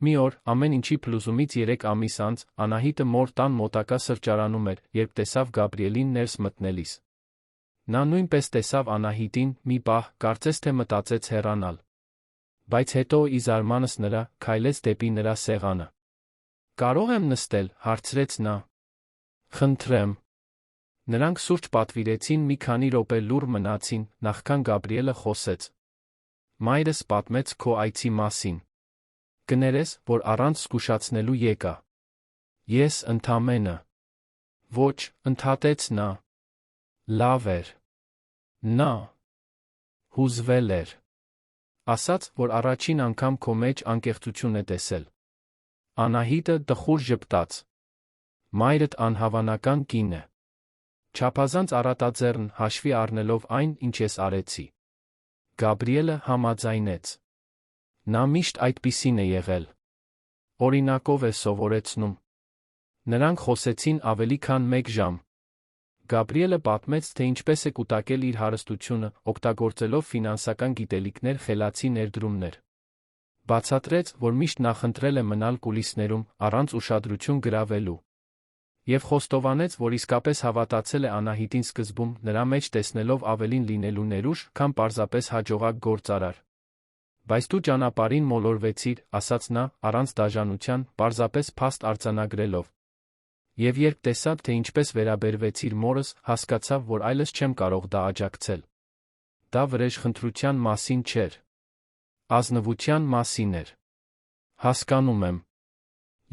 Մի օր, ամեն ինչի փլուզումից 3 ամիս անց, Անահիտը մոր տան մոտակա սրճարանում էր, երբ տեսավ Գաբրիելին ներս մտնելիս։ Նա նույնպես տեսավ Անահիտին, մի պահ, կարծես թե մտածեց հեռանալ։ Բայց հետո, ի զարմանս նրա, քայլեց դեպի նրա սեղանը։ «Կարո՞ղ եմ նստել», հարցրեց նա։ «Խնդրեմ»։ Նրանք սուրճ պատվիրեցին, մի քանի րոպե լուռ մնացին, նախքան Գաբրիելը խոսեց։ «Մայրս պատմեց քո այցի մասին։ Կներես, որ առանց զգուշացնելու եկա։ Ես ընդամենը…» «Ոչ», ընդհատեց նա։ «Լավ էր»։ Նա հուզվել էր։ Ասաց, որ առաջին անգամ քո մեջ անկեղծություն է տեսել։ Անահիտը տխուր ժպտաց։ «Մայրդ անհավանական կին է։ Չափազանց առատաձեռն, հաշվի առնելով այն, ինչ ես արեցի»։ Գաբրիելը համաձայնեց։ Նա միշտ այդպիսին է եղել։ Օրինակով է սովորեցնում։ Նրանք խոսեցին ավելի քան 1 ժամ։ Գաբրիելը պատմեց, թե ինչպես է կուտակել իր հարստությունը, օգտագործելով ֆինանսական գիտելիքներ, խելացի ներդրումներ։ Բացատրեց, որ միշտ նախընտրել է մնալ կուլիսներում, առանց ուշադրություն գրավելու։ Եվ խոստովանեց, որ իսկապես հավատացել է Անահիտին սկզբում, նրա մեջ տեսնելով ավելին լինելու ներուժ, քան պարզապես հաջողակ գործարար։ «Բայց դու ճանապարհին մոլորվեցիր», ասաց նա, առանց դաժանության, պարզապես փաստ արձանագրելով։ «Եվ երբ տեսա, թե ինչպես վերաբերվեցիր մորս, հասկացա, որ այլս չեմ կարող դա աջակցել։ Դա վրեժխնդրության մասին չէր։ Ազնվության մասին էր։ Հասկանում եմ։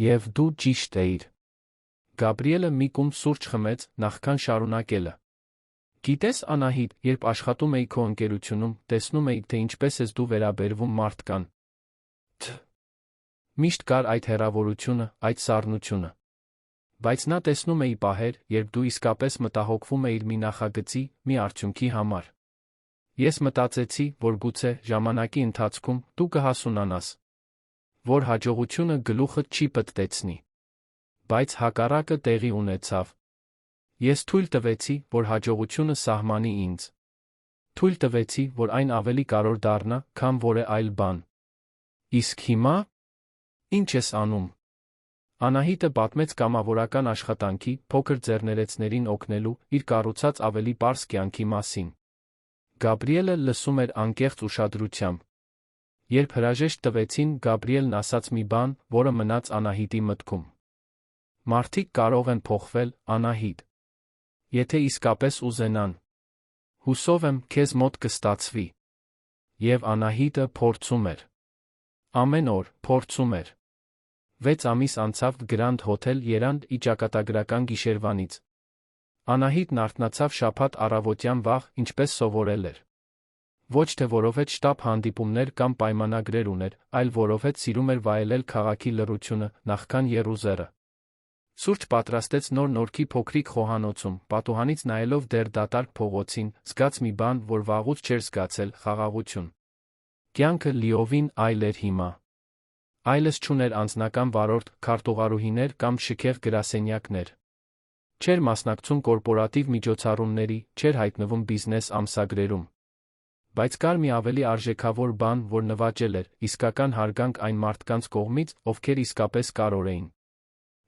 Եվ դու ճիշտ էիր»։ Գաբրիելը մի կում սուրճ խմեց, նախքան շարունակելը։ «Գիտես, Անահիտ, երբ աշխատում էի քո ընկերությունում, տեսնում էի, թե ինչպես ես դու վերաբերվում մարդկան։ Միշտ կար այդ հեռավորությունը, այդ սառնությունը։ Բայց նա տեսնում է ի պահեր, երբ դու իսկապես մտահոգվում էիր մի նախագծի, մի արդյունքի համար։ Ես մտածեցի, որ գուցե ժամանակի ընթացքում դու կհասունանաս, որ հաջողությունը գլուխդ չի պտտեցնի։ Բայց հակառակը տեղի ունեցավ։ Ես թույլ տվեցի, որ հաջողությունը սահմանի ինձ։ Թույլ տվեցի, որ այն ավելի կարևոր դառնա, քան որևէ այլ բան։ Իսկ հիմա ի՞նչ ես անում։ Անահիտը պատմեց կամավորական աշխատանքի, փոքր ձեռներեցներին օգնելու, իր կառուցած ավելի պարզ կյանքի մասին։ Գաբրիելը լսում էր անկեղծ ուշադրությամբ։ Երբ հրաժեշտ տվեցին, Գաբրիելն ասաց մի բան, որը մնաց Անահիտի մտքում։ Մարդիկ կարող են փոխվել, Անահիտ։ Եթե իսկապես ուզենան։ Հուսով եմ, քեզ մոտ կստացվի։ Եվ Անահիտը փորձում էր։ Ամեն օր փորձում էր։ 6 ամիս անցավ Grand Hotel Երանգ-ի ճակատագրական գիշերվանից։ Անահիտն արթնացավ շաբաթ առավոտյան վաղ, ինչպես սովորել էր։ Ոչ թե որովհետև շտապ հանդիպումներ կամ պայմանագրեր ուներ, այլ որովհետև սիրում էր վայելել քաղաքի լռությունը, նախքան եռուզեռը։ Սուրճ պատրաստեց նոր Նորքի փոքրիկ խոհանոցում, պատուհանից նայելով դեռ դատարկ փողոցին, զգաց մի բան, որ վաղուց չէր զգացել՝ խաղաղություն։ Կյանքը լիովին այլ էր հիմա։ Այլս չուներ անձնական վարորդ, քարտուղարուհիներ կամ շքեղ գրասենյակներ։ Չէր մասնակցում կորպորատիվ միջոցառումների, չէր հայտնվում բիզնես ամսագրերում։ Բայց կար մի ավելի արժեքավոր բան, որ նվաճել էր, իսկական հարգանք այն մարդկանց կողմից, ովքեր իսկապես կարևոր էին։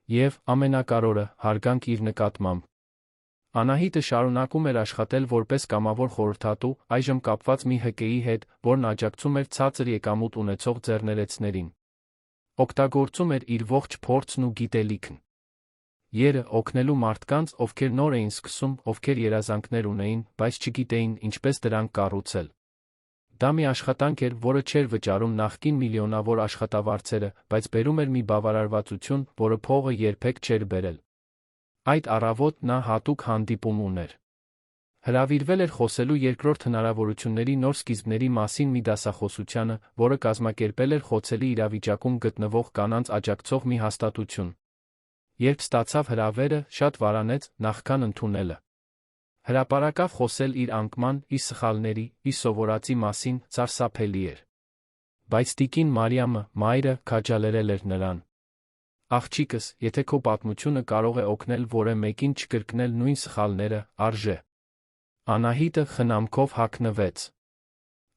Եվ, ամենակարևորը, հարգանք իր նկատմամբ։ Անահիտը շարունակում էր աշխատել որպես կամավոր խորհրդատու, այժմ կապված մի ՀԿ-ի հետ, որն աջակցում էր ցածր եկամուտ ունեցող ձեռներեցներին։ Օգտագործում էր իր ողջ փորձն ու գիտելիքն։ Երը օգնելու մարդկանց, ովքեր նոր էին սկսում, ովքեր երազանքներ ունեին, բայց չգիտեին ինչպես դրանք կառուցել։ Դա մի աշխատանք էր, որը չէր վճարում նախկին միլիոնավոր աշխատավարձերը, բայց բերում էր մի բավարարվածություն, որը փողը երբեք չէր բերել։ Այդ առավոտ նա հատուկ հանդիպում ուներ։ Հրավիրվել էր խոսելու երկրորդ հնարավորությունների նոր սկիզբների մասին մի դասախոսությանը, որը կազմակերպել էր խոցելի իրավիճակում գտնվող կանանց աջակցող մի հաստատություն։ Երբ ստացավ հրավերը, շատ վարանեց, նախքան ընդունելը։ Հրապարակավ խոսել իր անկման, իր սխալների, իր սովորածի մասին սարսափելի էր։ Բայց տիկին Մարիամը, մայրը, քաջալերել էր նրան։ Աղջիկս, եթե քո պատմությունը կարող է օգնել որևէ մեկին չկրկնել նույն սխալները, արժե։ Անահիտը խնամքով հագնվեց։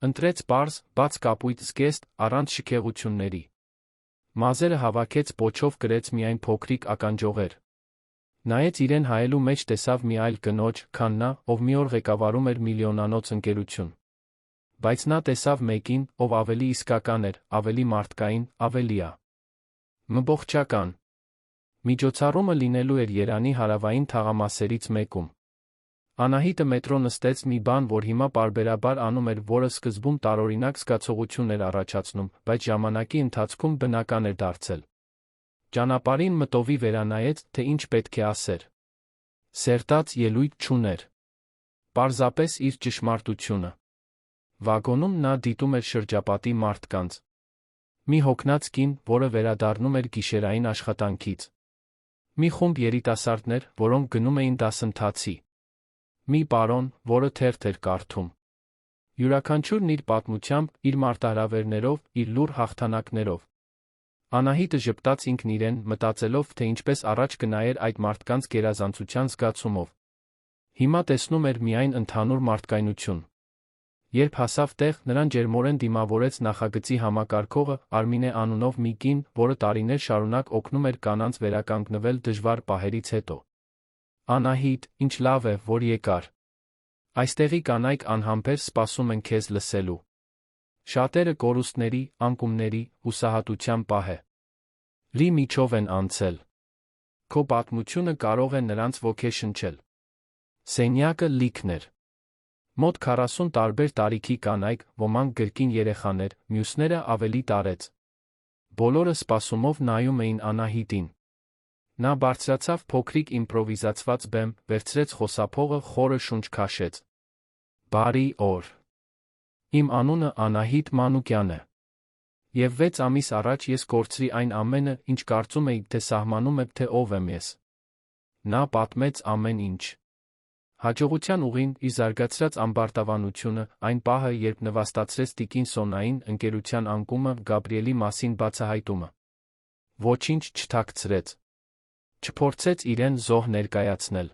Ընտրեց պարզ, բաց կապույտ զգեստ, առանց շքեղությունների։ Մազերը հավաքեց պոչով կրեց միայն փոքրիկ ականջողեր։ Նայեց իրեն հայելու մեջ տեսավ մի այլ կնոջ, քան նա, ով մի օր ղեկավարում էր միլիոնանոց ընկերություն։ Բայց նա տեսավ մեկին, ով ավելի իսկական էր, ավելի մարդկային, ավելիա մբողջական։ Միջոցառումը լինելու էր Երանի հարավային թաղամասերից մեկում։ Անահիտը մետրո նստեց մի բան, որ հիմա պարբերաբար անում էր, որը սկզբում տարօրինակ զգացողություն էր առաջացնում, բայց ժամանակի ընթացքում բնական էր դարձել։ Ճանապարհին մտովի վերանայեց, թե ինչ պետք է ասեր։ Սերտած ելույթ չուներ։ Պարզապես իր ճշմարտությունը։ Վագոնում նա դիտում էր շրջապատի մարդկանց։ Մի հոգնած կին, որը վերադառնում էր գիշերային աշխատանքից։ Մի խումբ երիտասարդներ, որոնք գնում էին դասընթացի։ Մի պարոն, որը թերթ էր կարդում։ Յուրաքանչյուրն իր պատմությամբ, իր մարտահրավերներով, իր լուռ հաղթանակներով։ Անահիտը ժպտաց ինքն իրեն, մտածելով, թե ինչպես առաջ կնայեր այդ մարդկանց գերազանցության զգացումով։ Հիմա տեսնում էր միայն ընդհանուր մարդկայնություն։ Երբ հասավ տեղ, նրան ջերմորեն դիմավորեց նախագծի համակարգողը, Արմինե անունով մի կին, որը տարիներ շարունակ օգնում էր կանանց վերականգնվել դժվար պահերից հետո։ Անահիտ, ինչ լավ է, որ եկար։ Այստեղի կանայք անհամբեր սպասում են քեզ լսելու։ Շատերը կորուստների, անկումների, հուսահատության պահ է։ Լի միջով են անցել։ Քո պատմությունը կարող է նրանց ոգեշնչել։ Սենյակը լիքն էր։ Մոտ 40 տարբեր տարիքի կանայք, ոմանք գրքին երեխաներ, մյուսները ավելի տարեց։ Բոլորը սպասումով նայում էին Անահիտին։ Նա բարձրացավ փոքրիկ իմպրովիզացված բեմ, վերցրեց խոսափողը, խորը շունչ քաշեց։ Բարի օր։ Իմ անունը Անահիտ Մանուկյան է։ Եվ 6 ամիս առաջ ես կորցրի այն ամենը, ինչ կարծում էի, թե սահմանում է, թե ով եմ ես։ Նա պատմեց ամեն ինչ։ Հաջողության ուղին իր զարգացրած ամբարտավանությունը, այն պահը, երբ նվաստացրեց տիկին Սոնային ընկերության անկումը, Գաբրիելի մասին բացահայտումը։ Ոչինչ չթաքցրեց։ Չփորձեց իրեն զոհ ներկայացնել։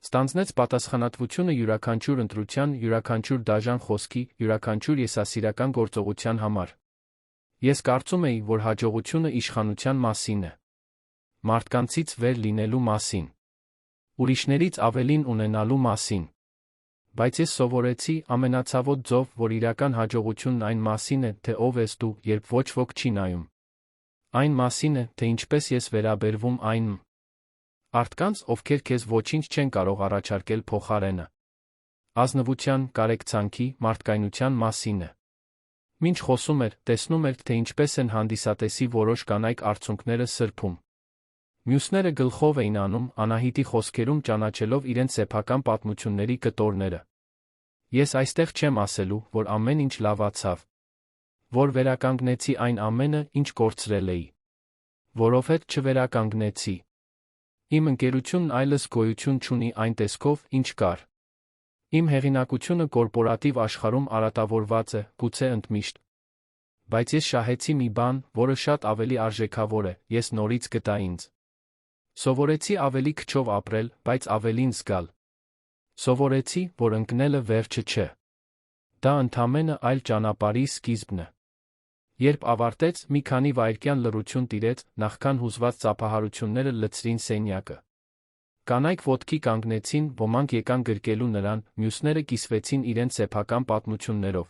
Ստանձնեց պատասխանատվությունը յուրաքանչյուր ընտրության, յուրաքանչյուր դաժան խոսքի, յուրաքանչյուր եսասիրական գործողության համար։ Ես կարծում էի, որ հաջողությունը իշխանության մասին է։ Մարդկանցից վեր լինելու մասին։ Ուրիշներից ավելին ունենալու մասին։ Բայց ես սովորեցի ամենացավոտ ձով, որ իրական հաջողությունն այն մասին է, թե ով ես դու, երբ ոչ ոք չի նայում։ Այն մասին է, թե ինչպես ես վերաբերվում այն մարդկանց, ովքեր քեզ ոչինչ չեն կարող առաջարկել փոխարենը։ Ազնվության, կարեկցանքի, մարդկայնության մասին է։ Մինչ խոսում էր, տեսնում էր, թե ինչպես են հանդիսատեսի որոշ կանայք արցունքները սրբում։ Մյուսները գլխով էին անում, Անահիտի խոսքերում ճանաչելով իրենց սեփական պատմությունների կտորները։ Ես այստեղ չեմ ասելու, որ ամեն ինչ լավացավ, որ վերականգնեցի այն ամենը, ինչ կորցրել էի։ Որովհետև չվերականգնեցի։ Իմ ընկերությունն այլս գոյություն չունի այն տեսքով, ինչ կար։ Իմ հեղինակությունը կորպորատիվ աշխարհում արատավորված է, գուցե ընդմիշտ։ Բայց ես շահեցի մի բան, որը շատ ավելի արժեքավոր է, ես նորից գտա ինձ։ Սովորեցի ավելի քչով ապրել, բայց ավելին զգալ։ Սովորեցի, որ ընկնելը վերջը չէ։ Դա ընդամենը այլ ճանապարհի սկիզբն է։ Երբ ավարտեց, մի քանի վայրկյան լռություն տիրեց, նախքան հուզված ծափահարությունները լցրին սենյակը։ Կանայք ոտքի կանգնեցին, ոմանք եկան գրկելու նրան, մյուսները կիսվեցին իրենց սեփական պատմություններով։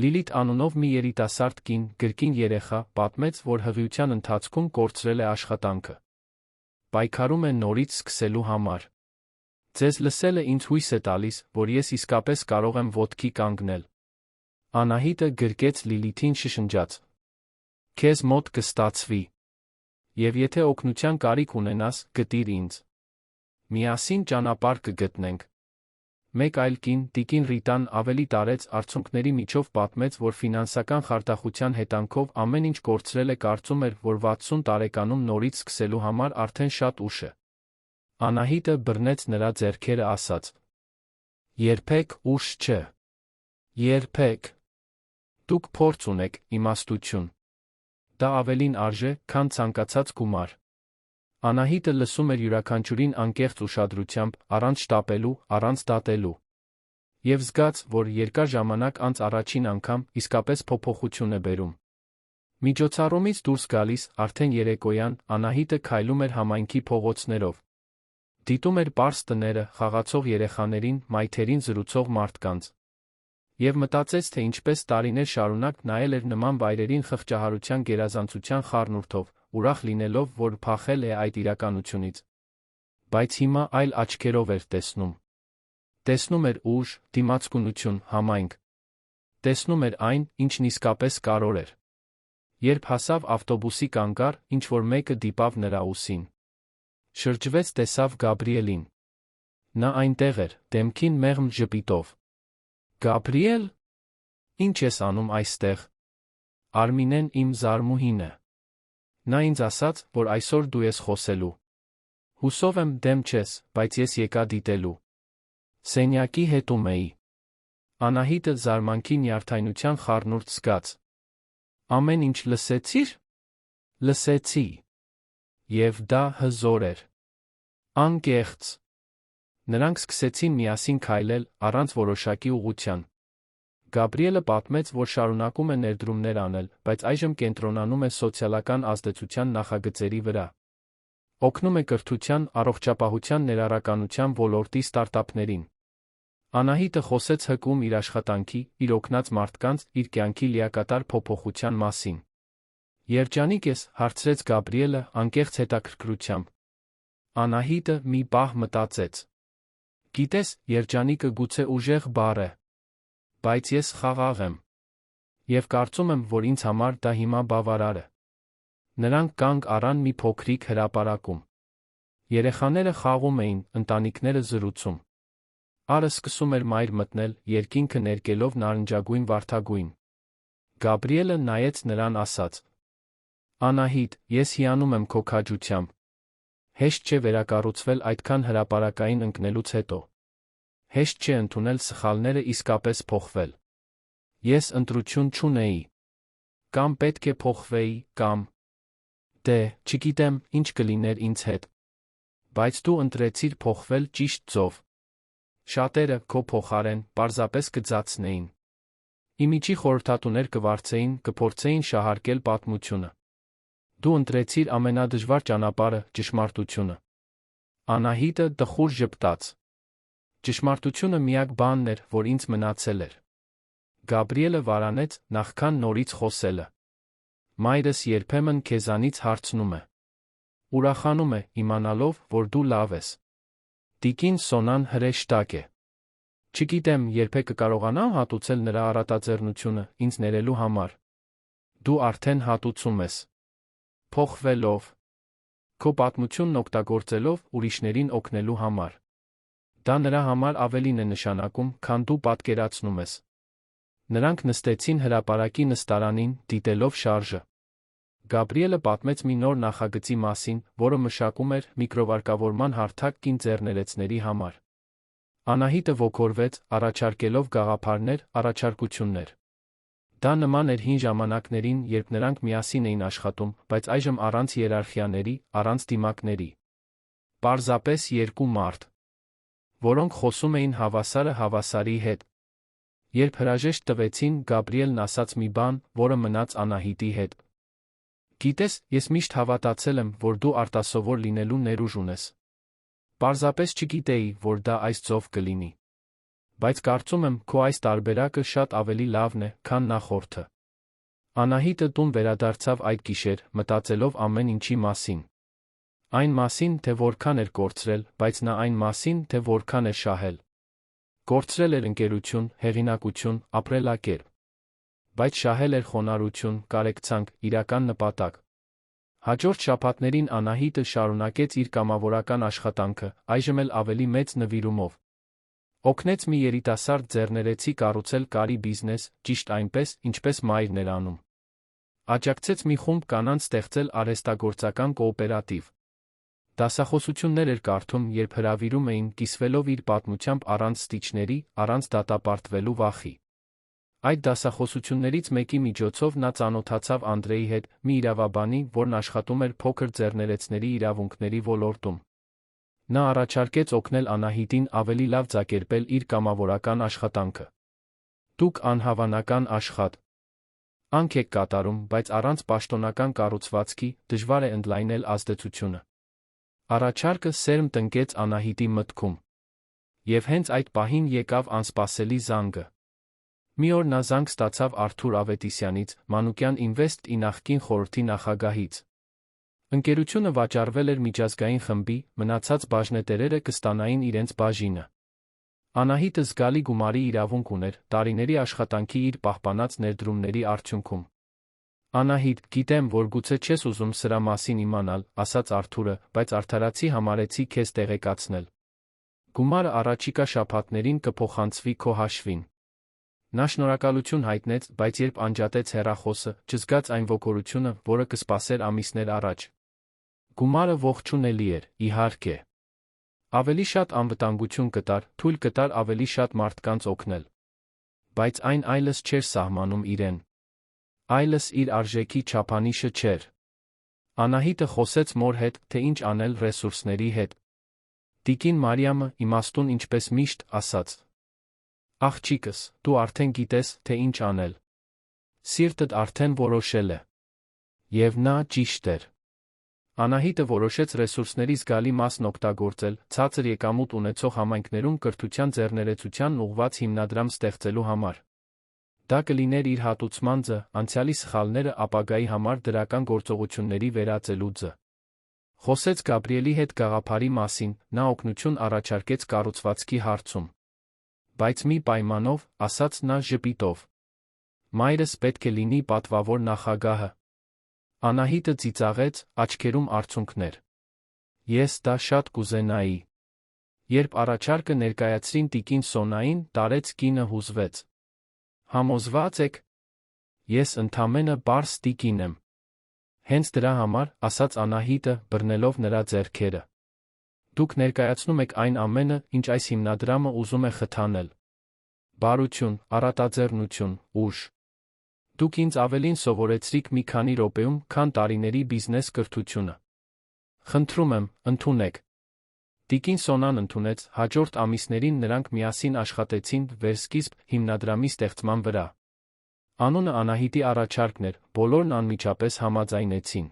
Լիլիթ անունով մի երիտասարդ կին, գրքին երեխա, պատմեց, որ հղիության ընթացքում կորցրել է աշխատանքը։ Պայքարում է նորից սկսելու համար։ Ձեզ լսելը ինձ հույս է տալիս, որ ես իսկապես կարող եմ ոտքի կանգնել։ Անահիտը գրկեց Լիլիթին շշնջաց. Քեզ մոտ կստացվի։ Եվ եթե օգնության կարիք ունենաս, գտիր ինձ։ Միասին ճանապարհ կգտնենք։ Մեկ այլ կին, տիկին Ռիտան, ավելի տարեց, արցունքների միջով պատմեց, որ ֆինանսական խարդախության հետանքով ամեն ինչ կորցրել է, կարծում էր, որ 60 տարեկանում նորից սկսելու համար արդեն շատ ուշ է։ Անահիտը բռնեց նրա ձեռքերը, ասաց. Երբեք ուշ չէ։ Երբեք։ Դուք փորձ ունեք, իմաստություն։ Դա ավելին արժե, քան ցանկացած գումար։ Անահիտը լսում էր յուրաքանչյուրին անկեղծ ուշադրությամբ, առանց շտապելու, առանց դատելու։ Եվ զգաց, որ երկար ժամանակ անց առաջին անգամ իսկապես փոփոխություն է բերում։ Միջոցառումից դուրս գալիս, արդեն երեկոյան, Անահիտը քայլում էր համայնքի փողոցներով։ Դիտում էր պարզ տները, խաղացող երեխաներին, մայթերին զրուցող մարդկանց։ Եվ մտածեց, թե ինչպես տարիներ շարունակ նայել էր նման վայրերին խղճահարության գերազանցության խառնուրդով, ուրախ լինելով, որ փախել է այդ իրականությունից։ Բայց հիմա այլ աչքերով էր տեսնում։ Տեսնում էր ուժ, դիմացկունություն, համայնք։ Տեսնում էր այն, ինչն իսկապես կարևոր էր։ Երբ հասավ ավտոբուսի կանգառ, ինչ-որ մեկը դիպավ նրա ուսին։ Շրջվեց, տեսավ Գաբրիելին։ Նա այնտեղ էր, դեմքին մեղմ ժպիտով։ Գաբրիել, ի՞նչ ես անում այստեղ։ Արմինեն իմ զարմուհին է։ Նա ինձ ասաց, որ այսօր դու ես խոսելու։ Հուսով եմ, դեմ չես, բայց ես եկա դիտելու։ Սենյակի հետում էի։ Անահիտը զարմանքի նյարդայնության խառնուրդ զգաց։ Ամեն ինչ լսեցի՞ր։ Լսեցի։ Եվ դա հզոր էր։ Անկեղծ։ Նրանք սկսեցին միասին քայլել, առանց որոշակի ուղղության։ Գաբրիելը պատմեց, որ շարունակում է ներդրումներ անել, բայց այժմ կենտրոնանում է սոցիալական ազդեցության նախագծերի վրա։ Օգնում է կրթության, առողջապահության, ներառականության ոլորտի ստարտափներին։ Անահիտը խոսեց հկում իր աշխատանքի, իր օգնած մարդկանց, իր կյանքի լիակատար փոփոխության մասին։ Երջանիկ ես, հարցրեց Գաբրիելը, անկեղծ հետաքրքրությամբ։ Անահիտը մի պահ մտածեց։ Գիտես, երջանիկը գուցե ուժեղ բառ է։ Բայց ես խաղաղ եմ։ Եվ կարծում եմ, որ ինձ համար դա հիմա բավարար է։ Նրանք կանգ առան մի փոքրիկ հրապարակում։ Երեխաները խաղում էին, ընտանիքները զրուցում։ Արը սկսում էր մայր մտնել, երկինքը ներկելով նարնջագույն վարդագույն։ Գաբրիելը նայեց նրան, ասաց. Անահիտ, ես հիանում եմ քո քաջությամբ։ Հեշտ չէ վերակառուցվել այդքան հրապարակային ընկնելուց հետո։ Հեշտ չէ ընդունել սխալները իսկապես փոխվել։ Ես ընտրություն չունեի։ Կամ պետք է փոխվեի, կամ… Դե, չգիտեմ, ինչ կլիներ ինձ հետ։ Բայց դու ընտրեցիր փոխվել ճիշտ ձով։ Շատերը, քո փոխարեն, պարզապես կձացնեին։ Իմիջի խորհրդատուներ կվարձեին, կփորձեին շահարկել պատմությունը։ Դու ընտրեցիր ամենադժվար ճանապարհը, ճշմարտությունը։ Անահիտը տխուր ժպտաց։ Ճշմարտությունը միակ բանն էր, որ ինձ մնացել էր։ Գաբրիելը վարանեց, նախքան նորից խոսելը։ Մայրս երբեմն քեզանից հարցնում է։ Ուրախանում է, իմանալով, որ դու լավ ես։ Տիկին Սոնան հրեշտակ է։ Չգիտեմ, երբեք կկարողանամ հատուցել նրա առատաձեռնությունը ինձ ներելու համար։ Դու արդեն հատուցում ես։ Փոխվելով։ Քո պատմությունն օգտագործելով ուրիշներին օգնելու համար։ Դա նրա համար ավելին է նշանակում, քան դու պատկերացնում ես։ Նրանք նստեցին հրապարակի նստարանին, դիտելով շարժը։ Գաբրիելը պատմեց մի նոր նախագծի մասին, որը մշակում էր միկրովարկավորման հարթակ կին ձեռներեցների համար։ Անահիտը ոգորվեց, առաջարկելով գաղափարներ, առաջարկություններ։ Դա նման էր հին ժամանակներին, երբ նրանք միասին էին աշխատում, բայց այժմ առանց հիերարխիաների, առանց դիմակների։ Պարզապես երկու մարդ, որոնք խոսում էին հավասարը հավասարի հետ։ Երբ հրաժեշտ տվեցին, Գաբրիելն ասաց մի բան, որը մնաց Անահիտի հետ։ Գիտես, ես միշտ հավատացել եմ, որ դու արտասովոր լինելու ներուժ ունես։ Պարզապես չգիտեի, որ դա այս ձով կլինի։ Բայց կարծում եմ, քո այս տարբերակը շատ ավելի լավն է, քան նախորդը։ Անահիտը տուն վերադարձավ այդ գիշեր, մտածելով ամեն ինչի մասին։ Այն մասին, թե որքան էր կորցրել, բայց նա այն մասին, թե որքան է շահել։ Կորցրել էր ընկերություն, հեղինակություն, ապրելակերպ։ Բայց շահել էր խոնարհություն, կարեկցանք, իրական նպատակ։ Հաջորդ շաբաթներին Անահիտը շարունակեց իր կամավորական աշխատանքը, այժմ էլ ավելի մեծ նվիրումով։ Օգնեց մի երիտասարդ ձեռներեցի կառուցել կարի բիզնես, ճիշտ այնպես, ինչպես մայրն էր անում։ Աջակցեց մի խումբ կանանց ստեղծել արհեստագործական կոոպերատիվ։ Դասախոսություններ էր կարդում, երբ հրավիրում էին, կիսվելով իր պատմությամբ առանց ստիճների, առանց դատապարտվելու վախի։ Այդ դասախոսություններից մեկի միջոցով նա ծանոթացավ Անդրեի հետ, մի իրավաբանի, որն աշխատում էր փոքր ձեռներեցների իրավունքների ոլորտում։ Նա առաջարկեց օգնել Անահիտին ավելի լավ ձակերպել իր կամավորական աշխատանքը։ Դուք անհավանական աշխատանք եք կատարում, բայց առանց պաշտոնական կառուցվածքի դժվար է ընդլայնել ազդեցությունը։ Առաջարկը սերմ տնկեց Անահիտի մտքում։ Եվ հենց այդ պահին եկավ անսպասելի զանգը։ Մի օր նա զանգ ստացավ Արթուր Ավետիսյանից, Մանուկյան Ինվեստ-ի նախկին խորհրդի նախագահից։ Ընկերությունը վաճառվել էր միջազգային խմբի, մնացած բաժնետերերը կստանային իրենց բաժինը։ Անահիտը զգալի գումարի իրավունք ուներ, տարիների աշխատանքի իր պահպանած ներդրումների արդյունքում։ Անահիտ, գիտեմ, որ գուցե չես ուզում սրա մասին իմանալ, ասաց Արթուրը, բայց արդարացի համարեցի քեզ տեղեկացնել։ Գումարը առաջիկա շաբաթներին կփոխանցվի քո հաշվին։ Նա շնորհակալություն հայտնեց, բայց երբ անջատեց հեռախոսը, չզգաց այն ոգորությունը, որը կսպասեր ամիսներ առաջ։ Գումարը ողջունելի էր, իհարկե։ Ավելի շատ անվտանգություն կտար, թույլ կտար ավելի շատ մարդկանց օգնել։ Բայց այն այլս չէր սահմանում իրեն։ Այլս իր արժեքի չափանիշը չէր։ Անահիտը խոսեց մոր հետ, թե ինչ անել ռեսուրսների հետ։ Տիկին Մարիամը, իմաստուն ինչպես միշտ, ասաց. Աղջիկս, դու արդեն գիտես, թե ինչ անել։ Սիրտդ արդեն որոշել է։ Եվ նա ճիշտ էր։ Անահիտը որոշեց ռեսուրսների զգալի մասն օգտագործել, ցածր եկամուտ ունեցող համայնքներում կրթության ձեռներեցությանն ուղղված հիմնադրամ ստեղծելու համար։ Դա կլիներ իր հատուցման ձը, անցյալի սխալները ապագայի համար դրական գործողությունների վերածելու ձը։ Խոսեց Գաբրիելի հետ գաղափարի մասին, նա օգնություն առաջարկեց կառուցվածքի հարցում։ Բայց մի պայմանով, ասաց նա ժպիտով։ Մայրս պետք է լինի պատվավոր նախագահը։ Անահիտը ծիծաղեց, աչքերում արցունքներ։ Ես դա շատ կուզենայի։ Երբ առաջարկը ներկայացրին տիկին Սոնային, տարեց կինը հուզվեց։ Համոզվա՞ծ եք։ Ես ընդամենը պարզ տիկին եմ։ Հենց դրա համար, ասաց Անահիտը, բռնելով նրա ձեռքերը։ Դուք ներկայացնում եք այն ամենը, ինչ այս հիմնադրամը ուզում է խթանել։ Բարություն, առատաձեռնություն, ուժ։ Դուք ինձ ավելին սովորեցրիք մի քանի րոպեում, քան տարիների բիզնես կրթությունը։ Խնդրում եմ, ընդունեք։ Տիկին Սոնան ընդունեց, հաջորդ ամիսներին նրանք միասին աշխատեցին վերսկիզբ հիմնադրամի ստեղծման վրա։ Անունը Անահիտի առաջարկն էր, բոլորն անմիջապես համաձայնեցին։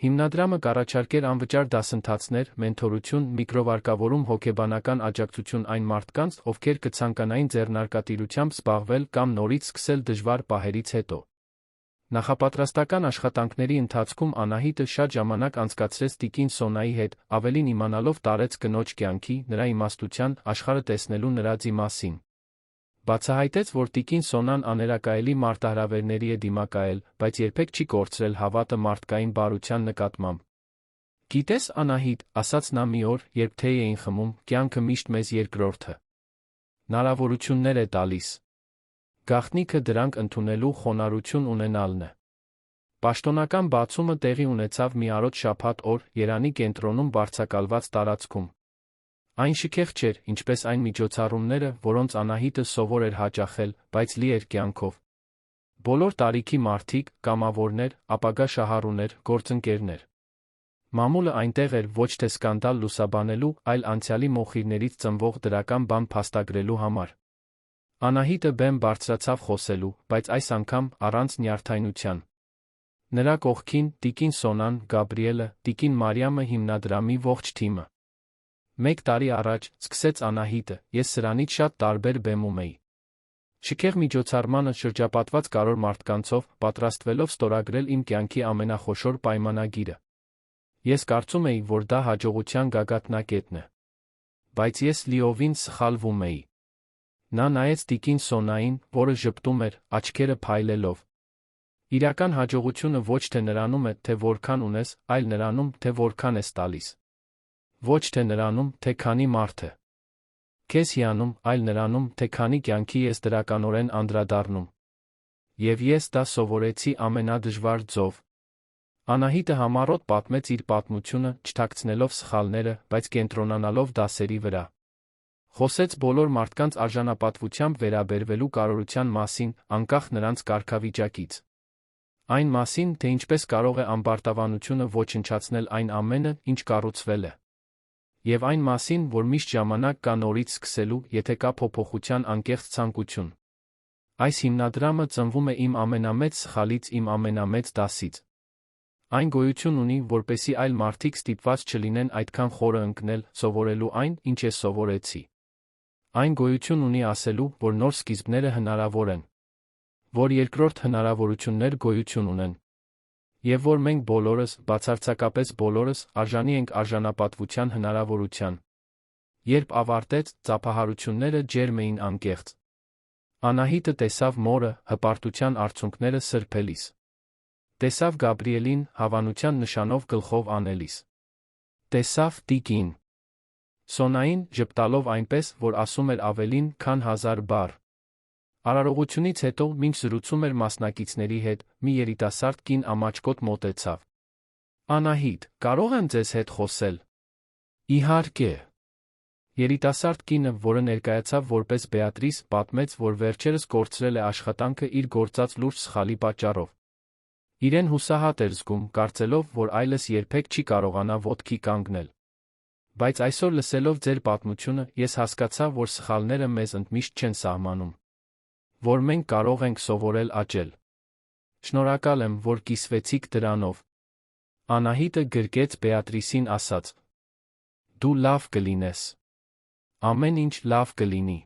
Հիմնադրամը կառաջարկեր անվճար դասընթացներ, մենթորություն, միկրովարկավորում, հոգեբանական աջակցություն այն մարդկանց, ովքեր կցանկանային ձեռնարկատիրությամբ զբաղվել կամ նորից սկսել դժվար պահերից հետո։ Նախապատրաստական աշխատանքների ընթացքում Անահիտը շատ ժամանակ անցկացրեց տիկին Սոնայի հետ, ավելին իմանալով տարեց կնոջ կյանքի, նրա իմաստության, աշխարհը տեսնելու նրածի մասին։ Բացահայտեց, որ տիկին Սոնան աներակայելի մարտահրավերների է դիմակայել, բայց երբեք չի կորցրել հավատը մարդկային բարության նկատմամբ։ Գիտես, Անահիտ, ասաց նա մի օր, երբ թեյ էին խմում, կյանքը միշտ մեզ երկրորդը հնարավորություններ է տալիս։ Գաղտնիքը դրանք ընդունելու խոնարհություն ունենալն է։ Պաշտոնական բացումը տեղի ունեցավ մի առոտ շաբաթ օր, Երանի կենտրոնում վարձակալված տարածքում։ Այն շքեղ չէր, ինչպես այն միջոցառումները, որոնց Անահիտը սովոր էր հաճախել, բայց լի էր կյանքով։ Բոլոր տարիքի մարդիկ, կամավորներ, ապագա շահառուներ, գործընկերներ։ Մամուլը այնտեղ էր ոչ թե սկանդալ լուսաբանելու, այլ անցյալի մոխիրներից ծնվող դրական բան փաստագրելու համար։ Անահիտը բեմ բարձրացավ խոսելու, բայց այս անգամ առանց նյարդայնության։ Նրա կողքին տիկին Սոնան, Գաբրիելը, տիկին Մարիամը, հիմնադրամի ողջ թիմը։ 1 տարի առաջ, սկսեց Անահիտը, ես սրանից շատ տարբեր բեմում էի։ Շքեղ միջոցառմանը շրջապատված կարևոր մարդկանցով, պատրաստվելով ստորագրել իմ կյանքի ամենախոշոր պայմանագիրը։ Ես կարծում էի, որ դա հաջողության գագաթնակետն է։ Բայց ես լիովին սխալվում էի։ Նա նայեց տիկին Սոնային, որը ժպտում էր, աչքերը փայլելով։ Իրական հաջողությունը ոչ թե նրանում է, թե որքան ունես, այլ նրանում, թե որքան ես տալիս։ Ոչ թե նրանում, թե քանի մարդ է քեզ հիանում, այլ նրանում, թե քանի կյանքի ես դրականորեն անդրադառնում։ Եվ ես դա սովորեցի ամենադժվար ձով։ Անահիտը համառոտ պատմեց իր պատմությունը, չթաքցնելով սխալները, բայց կենտրոնանալով դասերի վրա։ Խոսեց բոլոր մարդկանց արժանապատվությամբ վերաբերվելու կարողության մասին, անկախ նրանց կարգավիճակից։ Այն մասին, թե ինչպես կարող է ամբարտավանությունը ոչնչացնել այն ամենը, ինչ կառուցվել է։ Եվ այն մասին, որ միշտ ժամանակ կա նորից սկսելու, եթե կա փոփոխության անկեղծ ցանկություն։ Այս հիմնադրամը ծնվում է իմ ամենամեծ սխալից, իմ ամենամեծ դասից։ Այն գոյություն ունի, որպեսզի այլ մարդիկ ստիպված չլինեն այդքան խորը ընկնել, սովորելու այն, ինչ ես սովորեցի։ Այն գոյություն ունի ասելու, որ նոր սկիզբները հնարավոր են։ Որ երկրորդ հնարավորություններ գոյություն ունեն։ Եվ որ մենք բոլորս, բացարձակապես բոլորս, արժանի ենք արժանապատվության հնարավորության։ Երբ ավարտեց, ծափահարությունները ջերմ էին անկեղծ։ Անահիտը տեսավ մորը, հպարտության արցունքները սրբելիս։ Տեսավ Գաբրիելին, հավանության նշանով գլխով անելիս։ Տեսավ տիկին Սոնային, ժպտալով այնպես, որ ասում էր ավելին, քան 1000 բառ։ Արարողությունից հետո, մինչ զրուցում էր մասնակիցների հետ, մի երիտասարդ կին ամաչկոտ մոտեցավ։ Անահիտ, կարող եմ ձեզ հետ խոսել։ Իհարկե։ Երիտասարդ կինը, որը ներկայացավ որպես Բեատրիս, պատմեց, որ վերջերս կորցրել է աշխատանքը իր գործած լուրջ սխալի պատճառով։ Իրեն հուսահատ էր զգում, կարծելով, որ այլս երբեք չի կարողանա ոտքի կանգնել։ Բայց այսօր լսելով ձեր պատմությունը, ես հասկացա, որ սխալները մեզ ընդմիշտ չեն սահմանում։ Որ մենք կարող ենք սովորել աճել։ Շնորհակալ եմ, որ կիսվեցիք դրանով։ Անահիտը գրկեց Բեատրիսին ասաց. Դու լավ կլինես։ Ամեն ինչ լավ կլինի։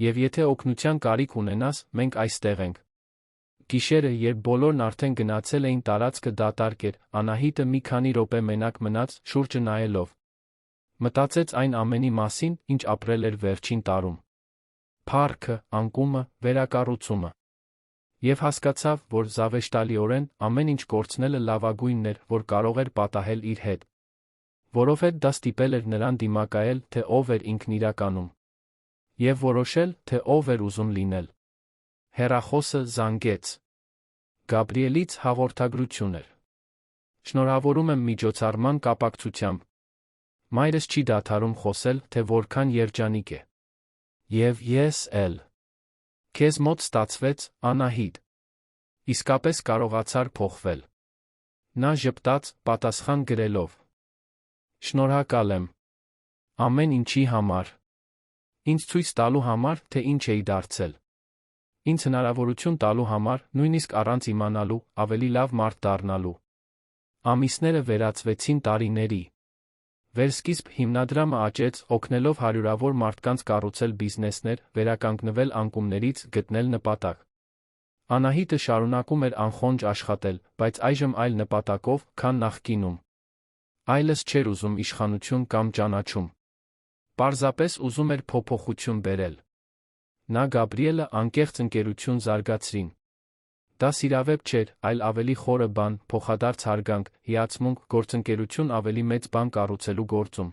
Եվ եթե օգնության կարիք ունենաս, մենք այստեղ ենք։ Գիշերը, երբ բոլորն արդեն գնացել էին, տարածքը դատարկ էր, Անահիտը մի քանի րոպե մենակ մնաց, շուրջը նայելով։ Մտածեց այն ամենի մասին, ինչ ապրել էր վերջին տարում։ Փառքը, անկումը, վերակառուցումը։ Եվ հասկացավ, որ զավեշտալիորեն ամեն ինչ կորցնելը լավագույնն էր, որ կարող էր պատահել իր հետ։ Որովհետև դա ստիպել էր նրան դիմակայել, թե ով էր ինքն իրականում։ Եվ որոշել, թե ով էր ուզում լինել։ Հեռախոսը զանգեց։ Գաբրիելից հաղորդագրություն էր։ Շնորհավորում եմ միջոցառման կապակցությամբ։ Մայրս չի դադարում խոսել, թե որքան երջանիկ է։ Եվ ես էլ։ Քեզ մոտ ստացվեց, Անահիտ։ Իսկապես կարողացար փոխվել։ Նա ժպտաց, պատասխան գրելով. Շնորհակալ եմ։ Ամեն ինչի համար։ Ինձ ցույց տալու համար, թե ինչ էի դարձել։ Ինձ հնարավորություն տալու համար, նույնիսկ առանց իմանալու, ավելի լավ մարդ դառնալու։ Ամիսները վերածվեցին տարիների։ Վերսկիզբ հիմնադրամը աճեց, օգնելով հարյուրավոր մարդկանց կառուցել բիզնեսներ, վերականգնվել անկումներից, գտնել նպատակ։ Անահիտը շարունակում էր անխոնջ աշխատել, բայց այժմ այլ նպատակով, քան նախկինում։ Այլս չէր ուզում իշխանություն կամ ճանաչում։ Պարզապես ուզում էր փոփոխություն բերել։ Նա Գաբրիելը անկեղծ ընկերություն զարգացրին։ Դա սիրավեպ չէր, այլ ավելի խորը բան, փոխադարձ հարգանք, հիացմունք, գործընկերություն ավելի մեծ բան կառուցելու գործում։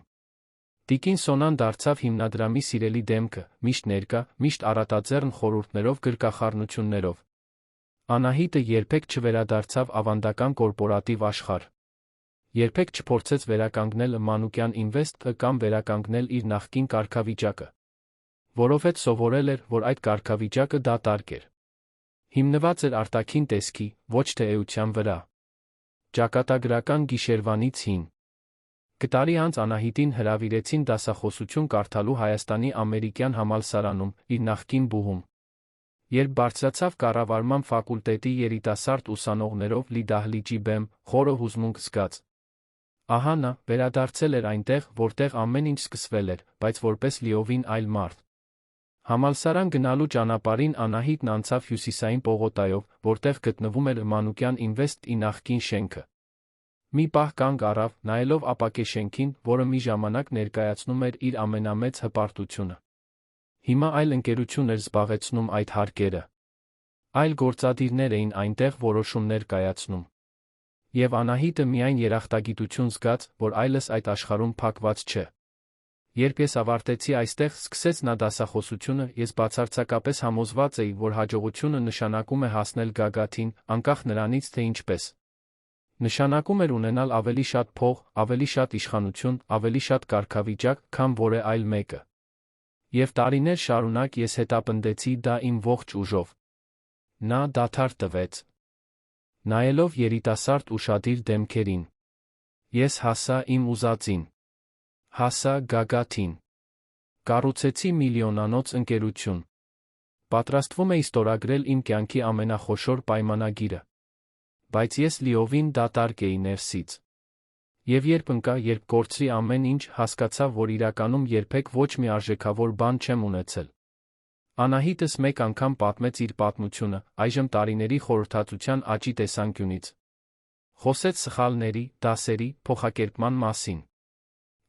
Տիկին Սոնան դարձավ հիմնադրամի սիրելի դեմքը, միշտ ներկա, միշտ առատաձեռն խորհուրդներով, գրկախառնություններով։ Անահիտը երբեք չվերադարձավ ավանդական կորպորատիվ աշխարհ։ Երբեք չփորձեց վերականգնել Մանուկյան Ինվեստ-ը կամ վերականգնել իր նախկին կարգավիճակը։ Որովհետև սովորել էր, որ այդ կարգավիճակը դատարկ էր։ Հիմնված էր արտաքին տեսքի, ոչ թե էության վրա։ Ճակատագրական գիշերվանից հին։ Կտարի անց Անահիտին հրավիրեցին դասախոսություն կարդալու Հայաստանի ամերիկյան համալսարանում, իր նախկին բուհում։ Երբ բարձրացավ կառավարման ֆակուլտետի երիտասարդ ուսանողներով լի դահլիճի բեմ, խորը հուզմունք զգաց։ Ահա նա վերադարձել էր այնտեղ, որտեղ ամեն ինչ սկսվել էր, բայց որպես լիովին այլ մարդ։ Համալսարան գնալու ճանապարհին Անահիտն անցավ հյուսիսային պողոտայով, որտեղ գտնվում էր Մանուկյան Ինվեստ-ի նախկին շենքը։ Մի պահ կանգ առավ, նայելով ապակե շենքին, որը մի ժամանակ ներկայացնում էր իր ամենամեծ հպարտությունը։ Հիմա այլ ընկերություն էր զբաղեցնում այդ հարկերը։ Այլ գործադիրներ էին այնտեղ որոշումներ կայացնում։ Եվ Անահիտը միայն երախտագիտություն զգաց, որ այլս այդ աշխարհում փակված չէ։ Երբ ես ավարտեցի այստեղ, սկսեց նա դասախոսությունը, ես բացարձակապես համոզված էի, որ հաջողությունը նշանակում է հասնել գագաթին, անկախ նրանից, թե ինչպես։ Նշանակում էր ունենալ ավելի շատ փող, ավելի շատ իշխանություն, ավելի շատ կարգավիճակ, քան որևէ այլ մեկը։ Եվ տարիներ շարունակ ես հետապնդեցի դա իմ ողջ ուժով։ Նա դադար տվեց։ Նայելով երիտասարդ ուշադիր դեմքերին։ Ես հասա իմ ուզածին։ Հասա գագաթին։ Կառուցեցի միլիոնանոց ընկերություն։ Պատրաստվում էի ստորագրել իմ կյանքի ամենախոշոր պայմանագիրը։ Բայց ես լիովին դատարկ էի ներսից։ Եվ երբ ընկա, երբ կորցրի ամեն ինչ, հասկացա, որ իրականում երբեք ոչ մի արժեքավոր բան չեմ ունեցել։ Անահիտս մեկ անգամ պատմեց իր պատմությունը, այժմ տարիների խորհրդածության աճի տեսանկյունից։ Խոսեց սխալների, դասերի, փոխակերպման մասին։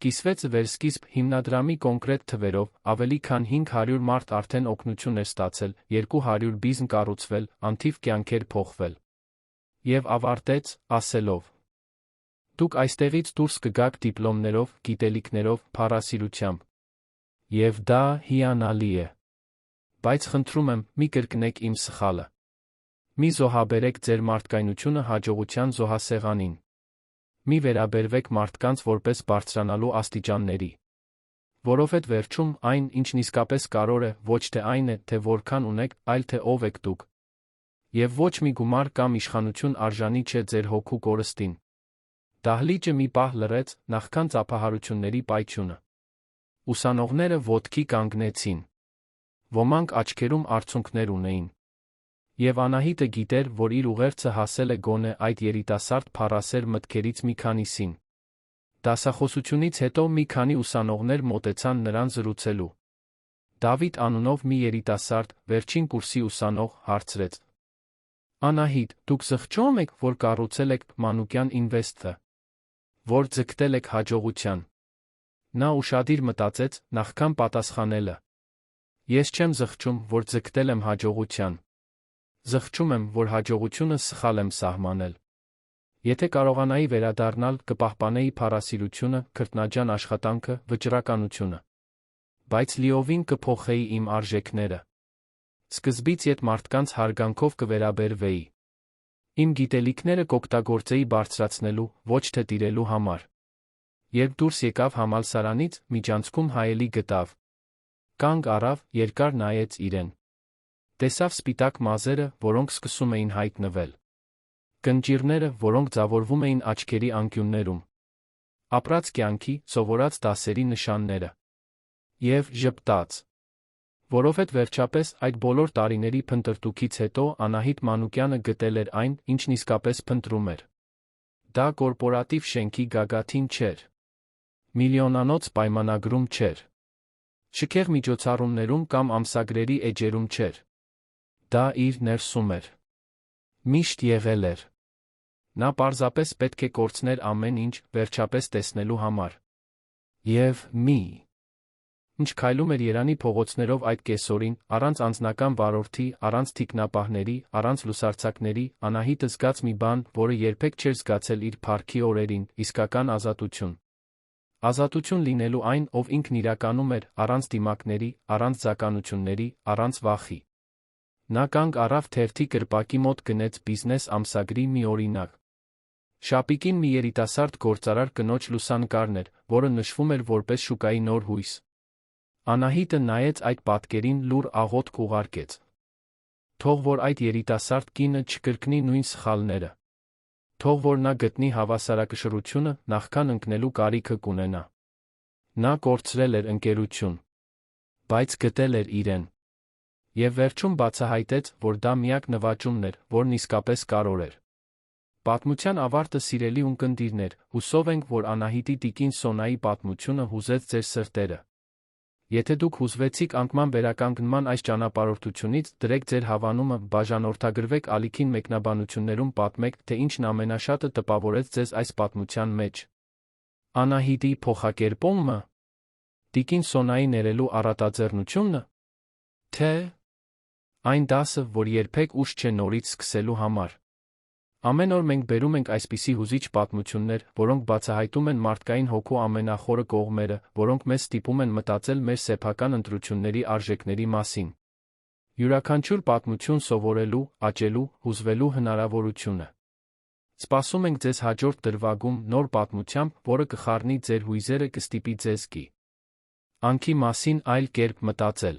Կիսվեց վերսկիզբ հիմնադրամի կոնկրետ թվերով, ավելի քան 500 մարդ արդեն օգնություն էր ստացել, 200 բիզնես կառուցվել, անթիվ կյանքեր փոխվել։ Եվ ավարտեց, ասելով. Դուք այստեղից դուրս կգաք դիպլոմներով, գիտելիքներով, փառասիրությամբ։ Եվ դա հիանալի է։ Բայց խնդրում եմ, մի կրկնեք իմ սխալը։ Մի զոհաբերեք ձեր մարդկայնությունը հաջողության զոհասեղանին։ Մի վերաբերվեք մարդկանց որպես բարձրանալու աստիճանների։ Որովհետև վերջում այն, ինչն իսկապես կարևոր է, ոչ թե այն է, թե որքան ունեք, այլ թե ով եք դուք։ Եվ ոչ մի գումար կամ իշխանություն արժանի չէ ձեր հոգու կորստին։ Դահլիճը մի պահ լռեց, նախքան ծափահարությունների պայթյունը։ Ուսանողները ոտքի կանգնեցին։ Ոմանք աչքերում արցունքներ ունեին։ Եվ Անահիտը գիտեր, որ իր ուղերձը հասել է գոնե այդ երիտասարդ փառասեր մտքերից մի քանիսին։ Դասախոսությունից հետո մի քանի ուսանողներ մոտեցան նրան զրուցելու։ Դավիթ անունով մի երիտասարդ, վերջին կուրսի ուսանող, հարցրեց. Անահիտ, դուք զղջո՞մ եք, որ կառուցել եք Մանուկյան Ինվեստ-ը, որ ձգտել եք հաջողության։ Նա ուշադիր մտածեց, նախքան պատասխանելը։ Ես չեմ զղջում, որ ձգտել եմ հաջողության։ Զղջում եմ, որ հաջողությունը սխալ եմ սահմանել։ Եթե կարողանայի վերադառնալ, կպահպանեի փառասիրությունը, քրտնաջան աշխատանքը, վճռականությունը։ Բայց լիովին կփոխեի իմ արժեքները։ Սկզբից ետ մարդկանց հարգանքով կվերաբերվեի։ Իմ գիտելիքները կօգտագործեի բարձրացնելու, ոչ թե տիրելու համար։ Երբ դուրս եկավ համալսարանից, միջանցքում հայելի գտավ։ Կանգ առավ, երկար նայեց իրեն։ Տեսավ սպիտակ մազերը, որոնք սկսում էին հայտնվել։ Կնճիռները, որոնք ձավորվում էին աչքերի անկյուններում։ Ապրած կյանքի, սովորած դասերի նշանները։ Եվ ժպտաց։ Որովհետև վերջապես այդ բոլոր տարիների փնտրտուքից հետո Անահիտ Մանուկյանը գտել էր այն, ինչն իսկապես փնտրում էր։ Դա կորպորատիվ շենքի գագաթին չէր։ Միլիոնանոց պայմանագրում չէր։ Շքեղ միջոցառումներում կամ ամսագրերի էջերում չէր։ Դա իր ներսում էր։ Միշտ եղել էր։ Նա պարզապես պետք է կորցներ ամեն ինչ, վերջապես տեսնելու համար։ Եվ ինչ քայլում էր Երանի փողոցներով այդ կեսօրին, առանց անձնական վարորդի, առանց թիկնապահների, առանց լուսարձակների, Անահիտը զգաց մի բան, որը երբեք չէր զգացել իր փառքի օրերին, իսկական ազատություն։ Ազատություն լինելու այն, ով ինքն իրականում էր, առանց դիմակների, առանց ձականությունների, առանց վախի։ Նա կանգ առավ թերթի կրպակի մոտ գնեց բիզնես ամսագրի մի օրինակ։ Շապիկին մի երիտասարդ գործարար կնոջ լուսանկարն էր, որը նշվում էր որպես շուկայի նոր հույս։ Անահիտը նայեց այդ պատկերին լուռ աղոթք ուղարկեց։ Թող որ այդ երիտասարդ կինը չկրկնի նույն սխալները։ Թող որ նա գտնի հավասարակշռությունը, նախքան ընկնելու կարիքը կունենա։ Նա կորցրել էր ընկերություն, բայց գտել էր իրեն։ Եվ վերջում բացահայտեց, որ դա միակ նվաճումն էր, որն իսկապես կարևոր էր։ Պատմության ավարտը սիրելի ունկնդիրներ, հուսով ենք, որ Անահիտի տիկին Սոնայի պատմությունը հուզեց ձեր սրտերը։ Եթե դուք հուզվեցիք անկման վերականգնման այս ճանապարհորդությունից, դրեք ձեր հավանումը, բաժանորդագրվեք ալիքին մեկնաբանություններում պատմեք, թե ինչն ամենաշատը տպավորեց ձեզ այս պատմության մեջ։ Անահիտի փոխակերպումը, տիկին Սոնայի ներելու առատաձեռնությունը, թե այն դասը, որ երբեք ուշ չէ նորից սկսելու համար։ Ամեն օր մենք բերում ենք այսպիսի հուզիչ պատմություններ, որոնք բացահայտում են մարդկային հոգու ամենախորը կողմերը, որոնք մեզ ստիպում են մտածել մեր սեփական ընտրությունների արժեքների մասին։ Յուրաքանչյուր պատմություն սովորելու, աճելու, հուզվելու հնարավորությունը։ Սպասում ենք ձեզ հաջորդ դրվագում նոր պատմությամբ, որը կխառնի ձեր հույզերը, կստիպի ձեզ անկի մասին այլ կերպ մտածել։